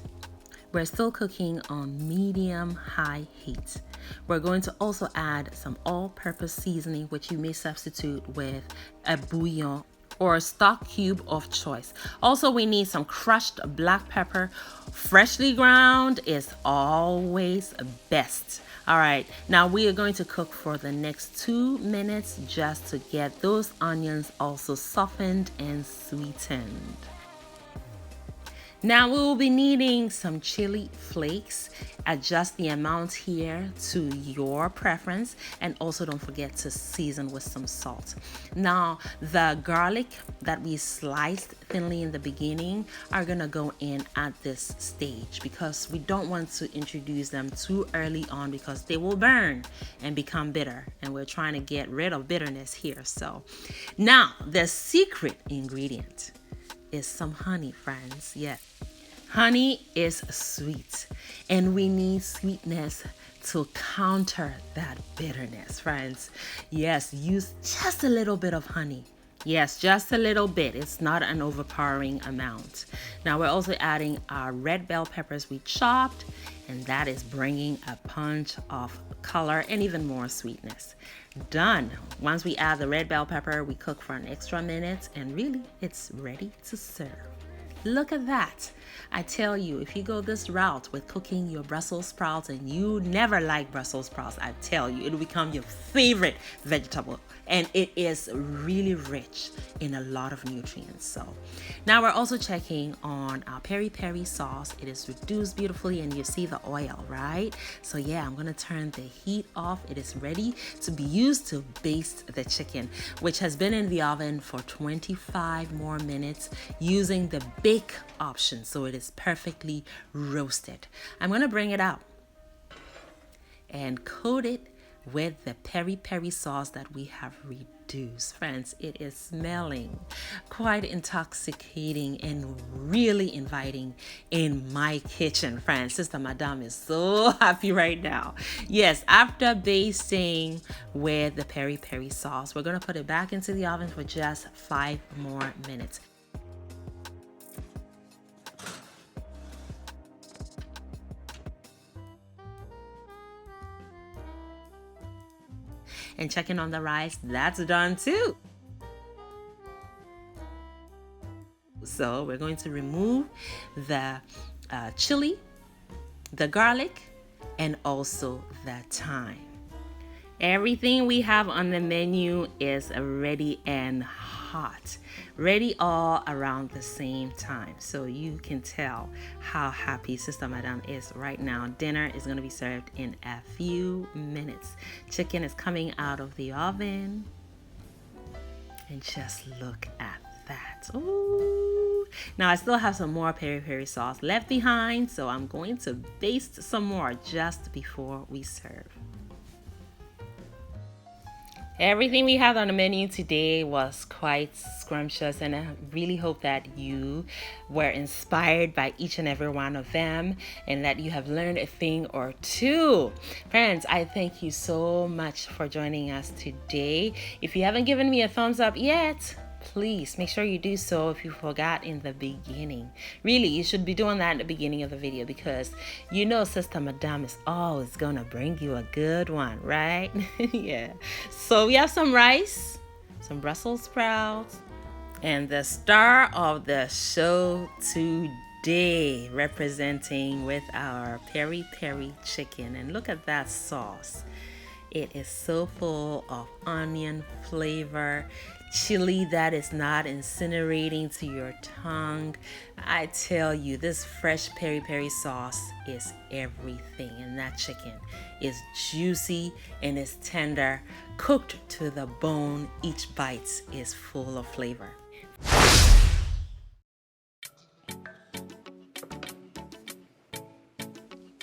We're still cooking on medium-high heat. We're going to also add some all-purpose seasoning, which you may substitute with a bouillon or a stock cube of choice. Also, we need some crushed black pepper. Freshly ground is always best. All right, now we are going to cook for the next 2 minutes just to get those onions also softened and sweetened. Now we will be needing some chili flakes. Adjust the amount here to your preference, and also don't forget to season with some salt. Now the garlic that we sliced thinly in the beginning are gonna go in at this stage because we don't want to introduce them too early on because they will burn and become bitter, and we're trying to get rid of bitterness here. So now the secret ingredient is some honey, friends. Yes, honey is sweet, and we need sweetness to counter that bitterness, friends. Yes, use just a little bit of honey Yes, just a little bit. It's not an overpowering amount. Now we're also adding our red bell peppers we chopped, and that is bringing a punch of color and even more sweetness. Done. Once we add the red bell pepper, we cook for an extra minute, and really, it's ready to serve. Look at that. I tell you, if you go this route with cooking your Brussels sprouts and you never like Brussels sprouts, I tell you, it'll become your favorite vegetable. And it is really rich in a lot of nutrients. So now we're also checking on our peri-peri sauce. It is reduced beautifully and you see the oil, right? So yeah, I'm gonna turn the heat off. It is ready to be used to baste the chicken, which has been in the oven for 25 more minutes using the bake option. So it is perfectly roasted. I'm gonna bring it out and coat it with the peri-peri sauce that we have reduced. Friends, it is smelling quite intoxicating and really inviting in my kitchen. Friends, Sister Madame is so happy right now. Yes, after basting with the peri-peri sauce, we're gonna put it back into the oven for just 5 more minutes. And checking on the rice, that's done too. So we're going to remove the chili, the garlic, and also the thyme. Everything we have on the menu is ready and hot, ready all around the same time. So you can tell how happy Sister Madame is right now. Dinner is going to be served in a few minutes. Chicken is coming out of the oven. And just look at that. Ooh. Now I still have some more peri-peri sauce left behind, so I'm going to baste some more just before we serve. Everything we had on the menu today was quite scrumptious, and I really hope that you were inspired by each and every one of them and that you have learned a thing or two. Friends, I thank you so much for joining us today. If you haven't given me a thumbs up yet, please make sure you do so if you forgot in the beginning. Really, you should be doing that at the beginning of the video because you know Sister Madame is always gonna bring you a good one, right? Yeah. So we have some rice, some Brussels sprouts, and the star of the show today representing with our peri-peri chicken. And look at that sauce. It is so full of onion flavor, chili that is not incinerating to your tongue. I tell you, this fresh peri-peri sauce is everything, and that chicken is juicy and is tender, cooked to the bone. Each bite is full of flavor.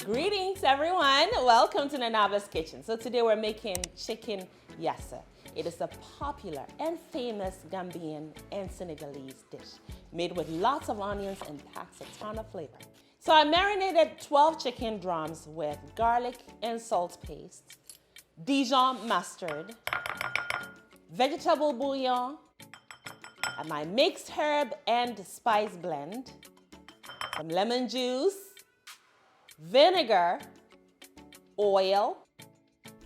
Greetings everyone, welcome to Nanaba's Kitchen. So today we're making chicken yassa. It is a popular and famous Gambian and Senegalese dish made with lots of onions and packs a ton of flavor. So I marinated 12 chicken drums with garlic and salt paste, Dijon mustard, vegetable bouillon, and my mixed herb and spice blend, some lemon juice, vinegar, oil.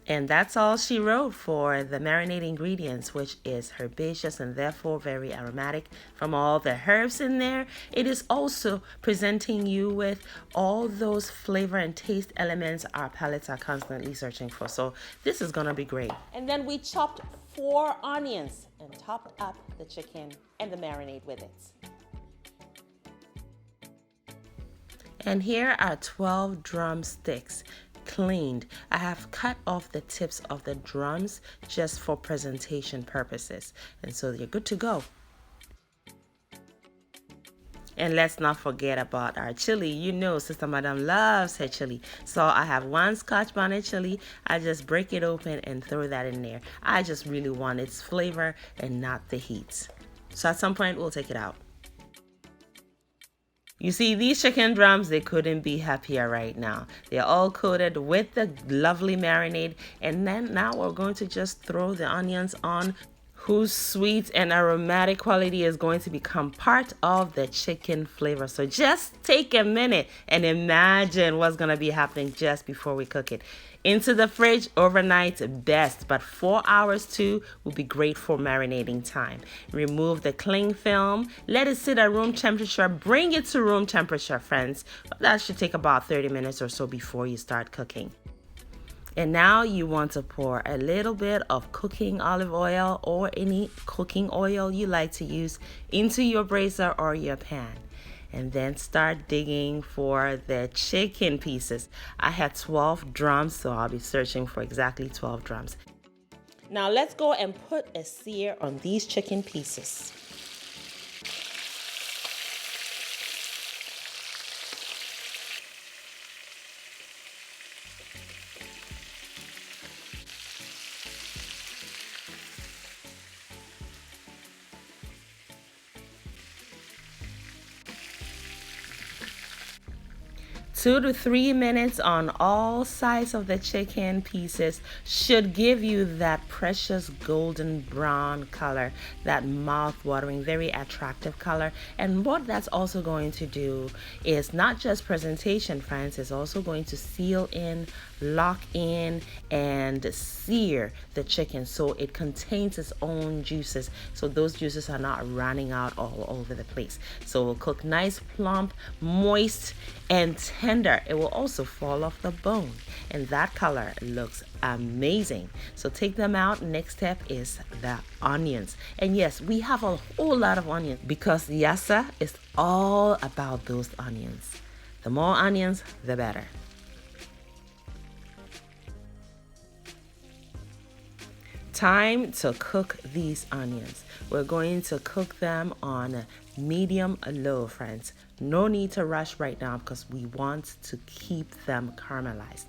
And that's all she wrote for the marinade ingredients, which is herbaceous and therefore very aromatic from all the herbs in there. It is also presenting you with all those flavor and taste elements our palates are constantly searching for. So this is gonna be great. And then we chopped 4 onions and topped up the chicken and the marinade with it. And here are 12 drumsticks, cleaned. I have cut off the tips of the drums just for presentation purposes. And so you're good to go. And let's not forget about our chili. You know Sister Madame loves her chili. So I have 1 Scotch bonnet chili. I just break it open and throw that in there. I just really want its flavor and not the heat. So at some point we'll take it out. You see, these chicken drums, they couldn't be happier right now. They're all coated with the lovely marinade. And then now we're going to just throw the onions on. whose sweet and aromatic quality is going to become part of the chicken flavor. So just take a minute and imagine what's going to be happening just before we cook it. Into the fridge overnight best, but 4 hours too will be great for marinating time. Remove the cling film, let it sit at room temperature, bring it to room temperature, friends. That should take about 30 minutes or so before you start cooking. And now you want to pour a little bit of cooking olive oil or any cooking oil you like to use into your brazier or your pan. And then start digging for the chicken pieces. I had 12 drums, so I'll be searching for exactly 12 drums. Now let's go and put a sear on these chicken pieces. Two to 3 minutes on all sides of the chicken pieces should give you that precious golden brown color, that mouth-watering, very attractive color. And what that's also going to do is not just presentation, friends, it's also going to seal in, lock in, and sear the chicken so it contains its own juices. So those juices are not running out all over the place. So it will cook nice, plump, moist, and tender. It will also fall off the bone, and that color looks amazing. So take them out. Next step is the onions. And yes, we have a whole lot of onions because Yassa is all about those onions. The more onions, the better. Time to cook these onions. We're going to cook them on medium low, friends. No need to rush right now because we want to keep them caramelized,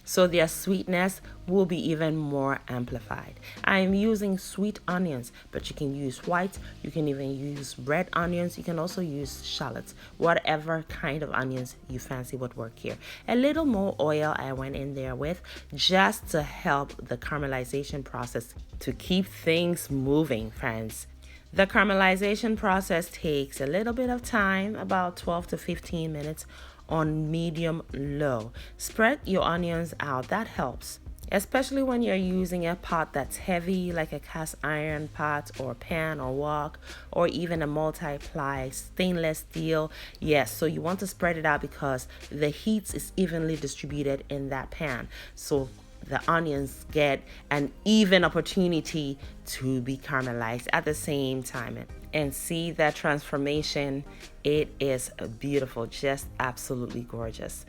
so their sweetness will be even more amplified. I am using sweet onions, but you can use white, you can even use red onions, you can also use shallots. Whatever kind of onions you fancy would work here. A little more oil I went in there with just to help the caramelization process, to keep things moving, friends. The caramelization process takes a little bit of time, about 12 to 15 minutes on medium low. Spread your onions out, that helps, especially when you're using a pot that's heavy like a cast iron pot or pan or wok or even a multi-ply stainless steel. Yes, so you want to spread it out because the heat is evenly distributed in that pan, so the onions get an even opportunity to be caramelized at the same time. And see that transformation. It is beautiful, just absolutely gorgeous.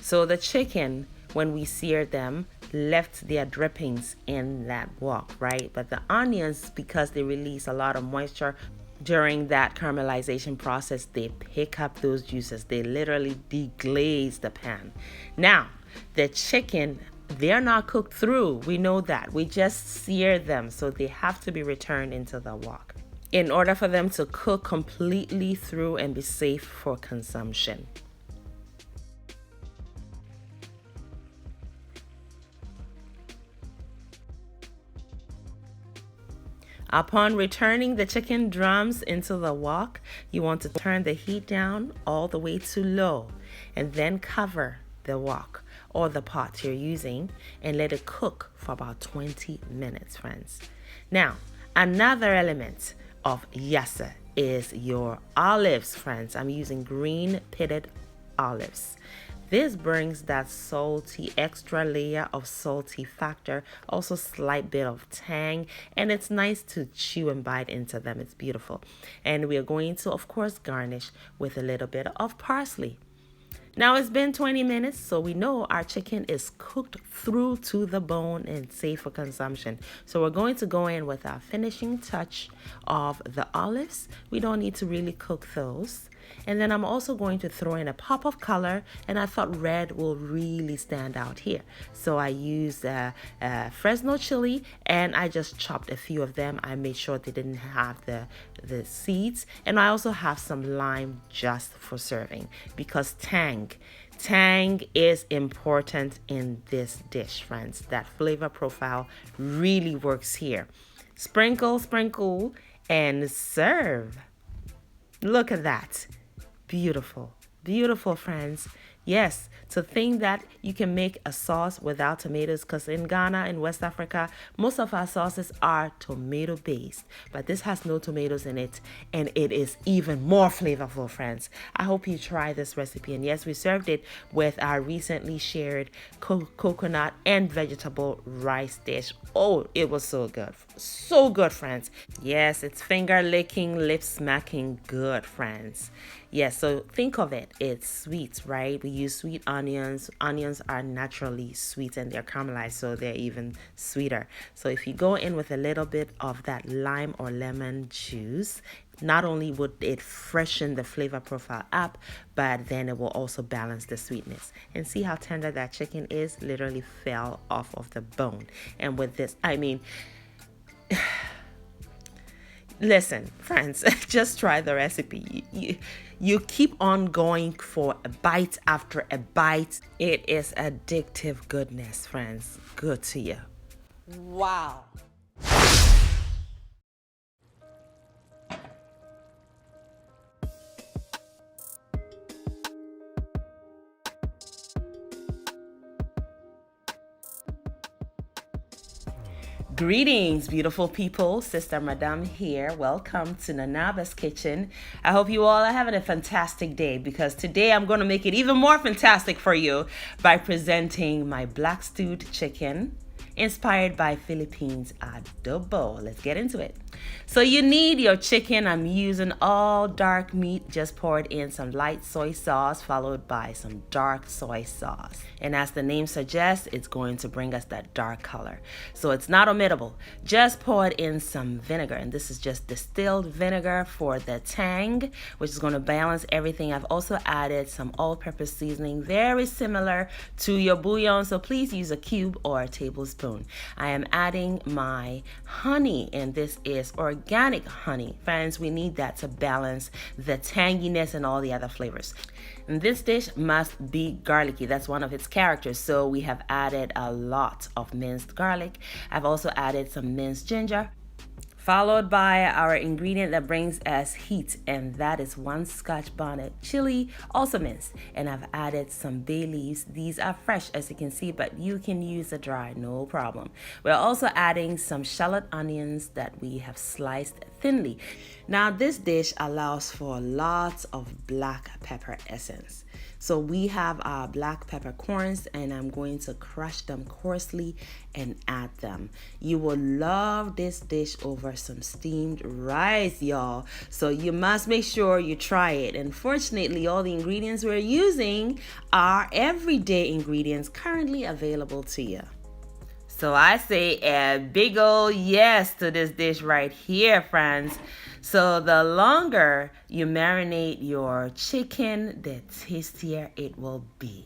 So the chicken, when we seared them, left their drippings in that wok, right? But the onions, because they release a lot of moisture during that caramelization process, they pick up those juices. They literally deglaze the pan. Now, the chicken, they're not cooked through. We know that. We just sear them, so they have to be returned into the wok in order for them to cook completely through and be safe for consumption. Upon returning the chicken drums into the wok, you want to turn the heat down all the way to low and then cover the wok or the pot you're using and let it cook for about 20 minutes, friends. Now, another element of Yassa is your olives, friends. I'm using green pitted olives. This brings that salty, extra layer of salty factor, also slight bit of tang, and it's nice to chew and bite into them. It's beautiful. And we are going to, of course, garnish with a little bit of parsley. Now it's been 20 minutes, so we know our chicken is cooked through to the bone and safe for consumption. So we're going to go in with our finishing touch of the olives. We don't need to really cook those. And then I'm also going to throw in a pop of color, and I thought red will really stand out here. So I used Fresno chili, and I just chopped a few of them. I made sure they didn't have the seeds. And I also have some lime just for serving because tang is important in this dish, friends. That flavor profile really works here. Sprinkle, sprinkle, and serve. Look at that. Beautiful. Beautiful, friends. Yes, to think that you can make a sauce without tomatoes, because in Ghana and West Africa, most of our sauces are tomato based, but this has no tomatoes in it, and it is even more flavorful, friends. I hope you try this recipe. And yes, we served it with our recently shared coconut and vegetable rice dish. Oh, it was so good. So good, friends. Yes, it's finger licking, lip smacking good, friends. Yes, so think of it. It's sweet, right? We use sweet onions. Onions are naturally sweet and they're caramelized, so they're even sweeter. So if you go in with a little bit of that lime or lemon juice, not only would it freshen the flavor profile up, but then it will also balance the sweetness. And see how tender that chicken is? Literally fell off of the bone. And with this, I mean, listen, friends, just try the recipe. You keep on going for a bite after a bite. It is addictive goodness, friends. Good to you. Wow. Greetings, beautiful people. Sister Madame here. Welcome to Nanaba's Kitchen. I hope you all are having a fantastic day, because today I'm going to make it even more fantastic for you by presenting my black stewed chicken inspired by Philippines adobo. Let's get into it. So you need your chicken. I'm using all dark meat. Just poured in some light soy sauce followed by some dark soy sauce. And as the name suggests, it's going to bring us that dark color. So it's not omittable. Just poured in some vinegar, and this is just distilled vinegar for the tang, which is going to balance everything. I've also added some all-purpose seasoning, very similar to your bouillon, so please use a cube or a tablespoon. I am adding my honey, and this is organic honey. Friends, we need that to balance the tanginess and all the other flavors. And this dish must be garlicky. That's one of its characters. So we have added a lot of minced garlic. I've also added some minced ginger, followed by our ingredient that brings us heat, and that is 1 Scotch bonnet chili, also minced. And I've added some bay leaves. These are fresh, as you can see, but you can use a dry, no problem. We're also adding some shallot onions that we have sliced thinly. Now this dish allows for lots of black pepper essence. So we have our black peppercorns, and I'm going to crush them coarsely and add them. You will love this dish over some steamed rice, y'all. So you must make sure you try it. And fortunately, all the ingredients we're using are everyday ingredients currently available to you. So I say a big ol' yes to this dish right here, friends. So the longer you marinate your chicken, the tastier it will be.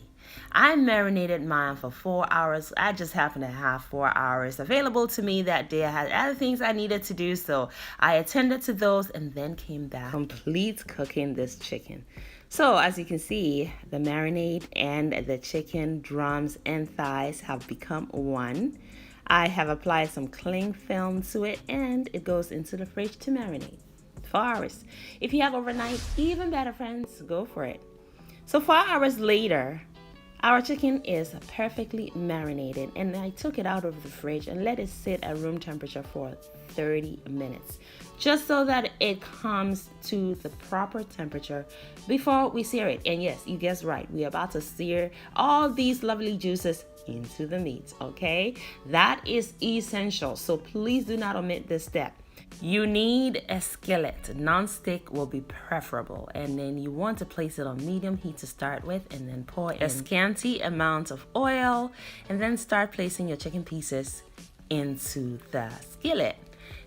I marinated mine for 4 hours. I just happened to have 4 hours available to me that day. I had other things I needed to do, so I attended to those and then came back complete cooking this chicken. So as you can see, the marinade and the chicken drums and thighs have become one. I have applied some cling film to it, and it goes into the fridge to marinate 4 hours. If you have overnight, even better, friends, go for it. So 4 hours later, our chicken is perfectly marinated, and I took it out of the fridge and let it sit at room temperature for 30 minutes, just so that it comes to the proper temperature before we sear it. And yes, you guessed right, we're about to sear all these lovely juices into the meat, okay? That is essential, so please do not omit this step. You need a skillet. Non-stick will be preferable, and then you want to place it on medium heat to start with, and then pour in a scanty amount of oil, and then start placing your chicken pieces into the skillet.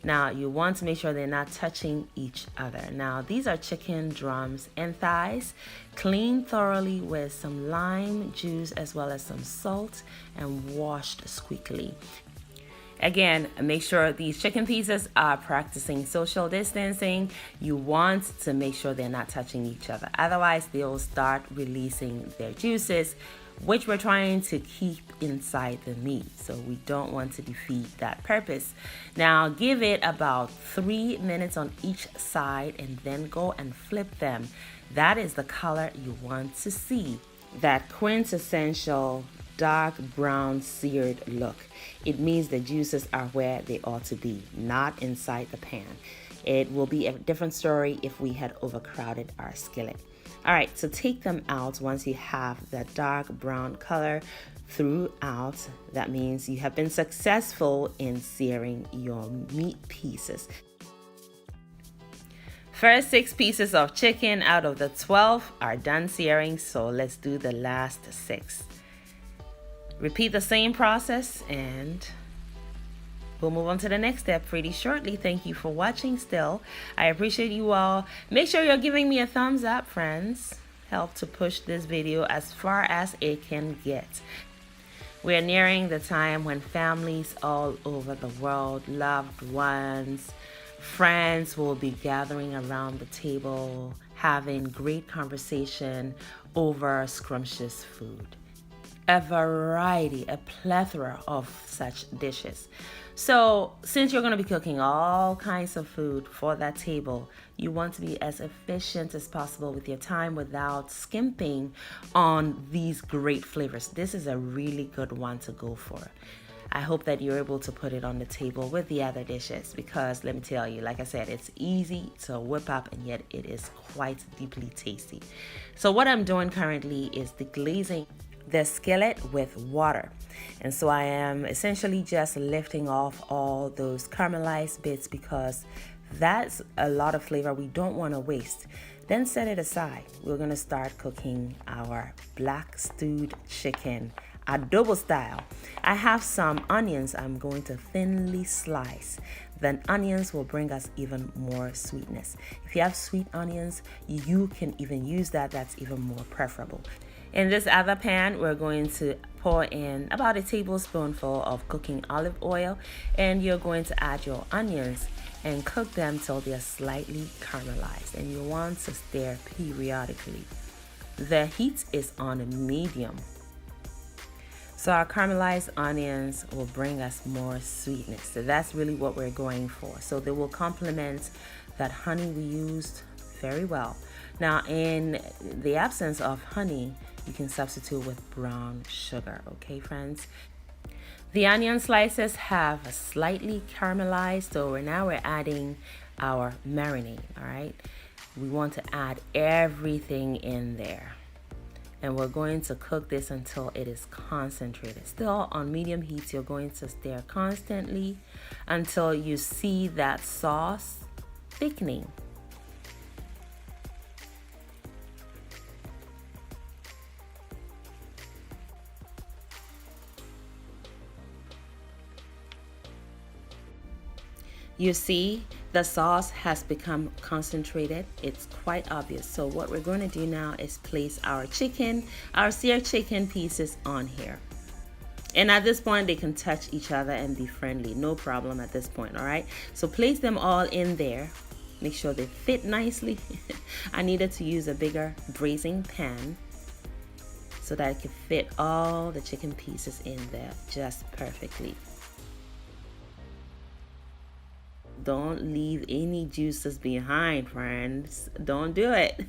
Now you want to make sure they're not touching each other. Now these are chicken drums and thighs, cleaned thoroughly with some lime juice as well as some salt, and washed squeakily. Again, make sure these chicken pieces are practicing social distancing. You want to make sure they're not touching each other. Otherwise, they'll start releasing their juices, which we're trying to keep inside the meat. So we don't want to defeat that purpose. Now give it about 3 minutes on each side and then go and flip them. That is the color you want to see. That quintessential dark brown seared look. It means the juices are where they ought to be, not inside the pan. It will be a different story if we had overcrowded our skillet. All right, so take them out once you have that dark brown color throughout. That means you have been successful in searing your meat pieces. First 6 pieces of chicken out of the 12 are done searing, so let's do the last 6. Repeat the same process and we'll move on to the next step pretty shortly. Thank you for watching still. I appreciate you all. Make sure you're giving me a thumbs up, friends. Help to push this video as far as it can get. We're nearing the time when families all over the world, loved ones, friends will be gathering around the table, having great conversation over scrumptious food. A variety, a plethora of such dishes. So since you're going to be cooking all kinds of food for that table, you want to be as efficient as possible with your time without skimping on these great flavors. This is a really good one to go for. I hope that you're able to put it on the table with the other dishes because let me tell you, like I said, it's easy to whip up and yet it is quite deeply tasty. So what I'm doing currently is deglazing the skillet with water. And so I am essentially just lifting off all those caramelized bits because that's a lot of flavor we don't want to waste. Then set it aside. We're going to start cooking our black stewed chicken adobo style. I have some onions I'm going to thinly slice. Then onions will bring us even more sweetness. If you have sweet onions, you can even use that. That's even more preferable. In this other pan, we're going to pour in about a tablespoonful of cooking olive oil, and you're going to add your onions and cook them till they're slightly caramelized, and you want to stir periodically. The heat is on medium. So our caramelized onions will bring us more sweetness. So that's really what we're going for. So they will complement that honey we used very well. Now, in the absence of honey, you can substitute with brown sugar, okay, friends? The onion slices have slightly caramelized, so now we're adding our marinade, all right? We want to add everything in there. And we're going to cook this until it is concentrated. Still on medium heat, you're going to stir constantly until you see that sauce thickening. You see, the sauce has become concentrated. It's quite obvious. So what we're going to do now is place our chicken, our seared chicken pieces on here. And at this point, they can touch each other and be friendly. No problem at this point, all right? So place them all in there. Make sure they fit nicely. I needed to use a bigger braising pan so that I could fit all the chicken pieces in there just perfectly. Don't leave any juices behind, friends. Don't do it.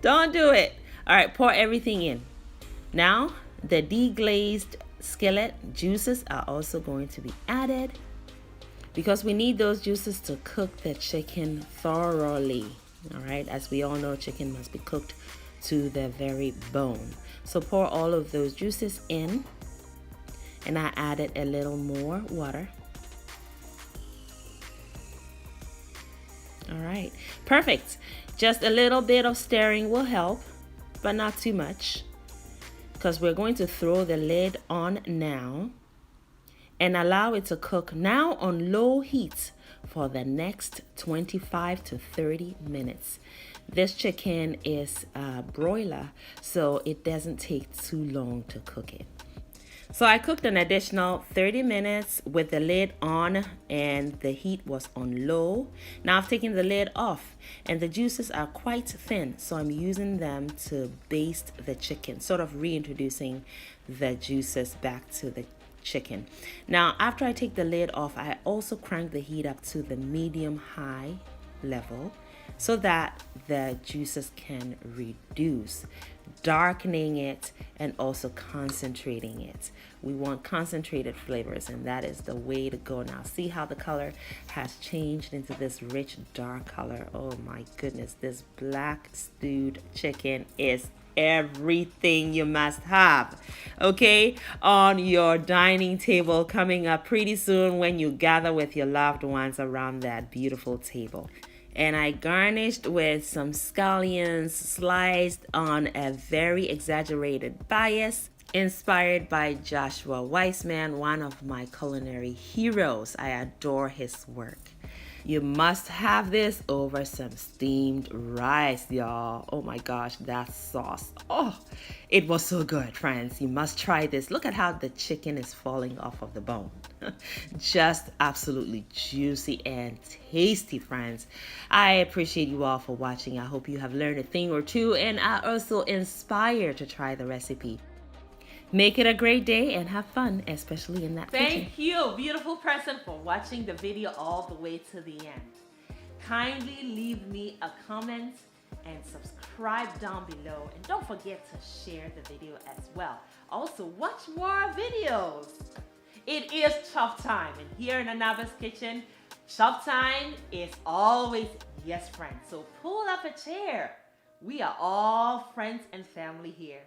Don't do it. All right, pour everything in. Now, the deglazed skillet juices are also going to be added because we need those juices to cook the chicken thoroughly. All right, as we all know, chicken must be cooked to the very bone. So pour all of those juices in, and I added a little more water. All right, perfect. Just a little bit of stirring will help, but not too much, because we're going to throw the lid on now and allow it to cook now on low heat for the next 25 to 30 minutes. This chicken is a broiler, so it doesn't take too long to cook it. So I cooked an additional 30 minutes with the lid on and the heat was on low. Now I've taken the lid off and the juices are quite thin, so I'm using them to baste the chicken, sort of reintroducing the juices back to the chicken. Now after I take the lid off, I also crank the heat up to the medium-high level so that the juices can reduce, darkening it and also concentrating it. We want concentrated flavors, and that is the way to go. Now see how the color has changed into this rich dark color. Oh my goodness, this black stewed chicken is everything you must have, okay, on your dining table coming up pretty soon when you gather with your loved ones around that beautiful table. And I garnished with some scallions sliced on a very exaggerated bias, inspired by Joshua Weissman, one of my culinary heroes. I adore his work. You must have this over some steamed rice, y'all. Oh my gosh, that sauce. Oh, it was so good, friends. You must try this. Look at how the chicken is falling off of the bone. Just absolutely juicy and tasty, friends. I appreciate you all for watching. I hope you have learned a thing or two and are also inspired to try the recipe. Make it a great day and have fun, especially in that kitchen. Thank you, beautiful person, for watching the video all the way to the end. Kindly leave me a comment and subscribe down below. And don't forget to share the video as well. Also, watch more videos. It is chop time, and here in Anaba's Kitchen, chop time is always yes, friends. So pull up a chair. We are all friends and family here.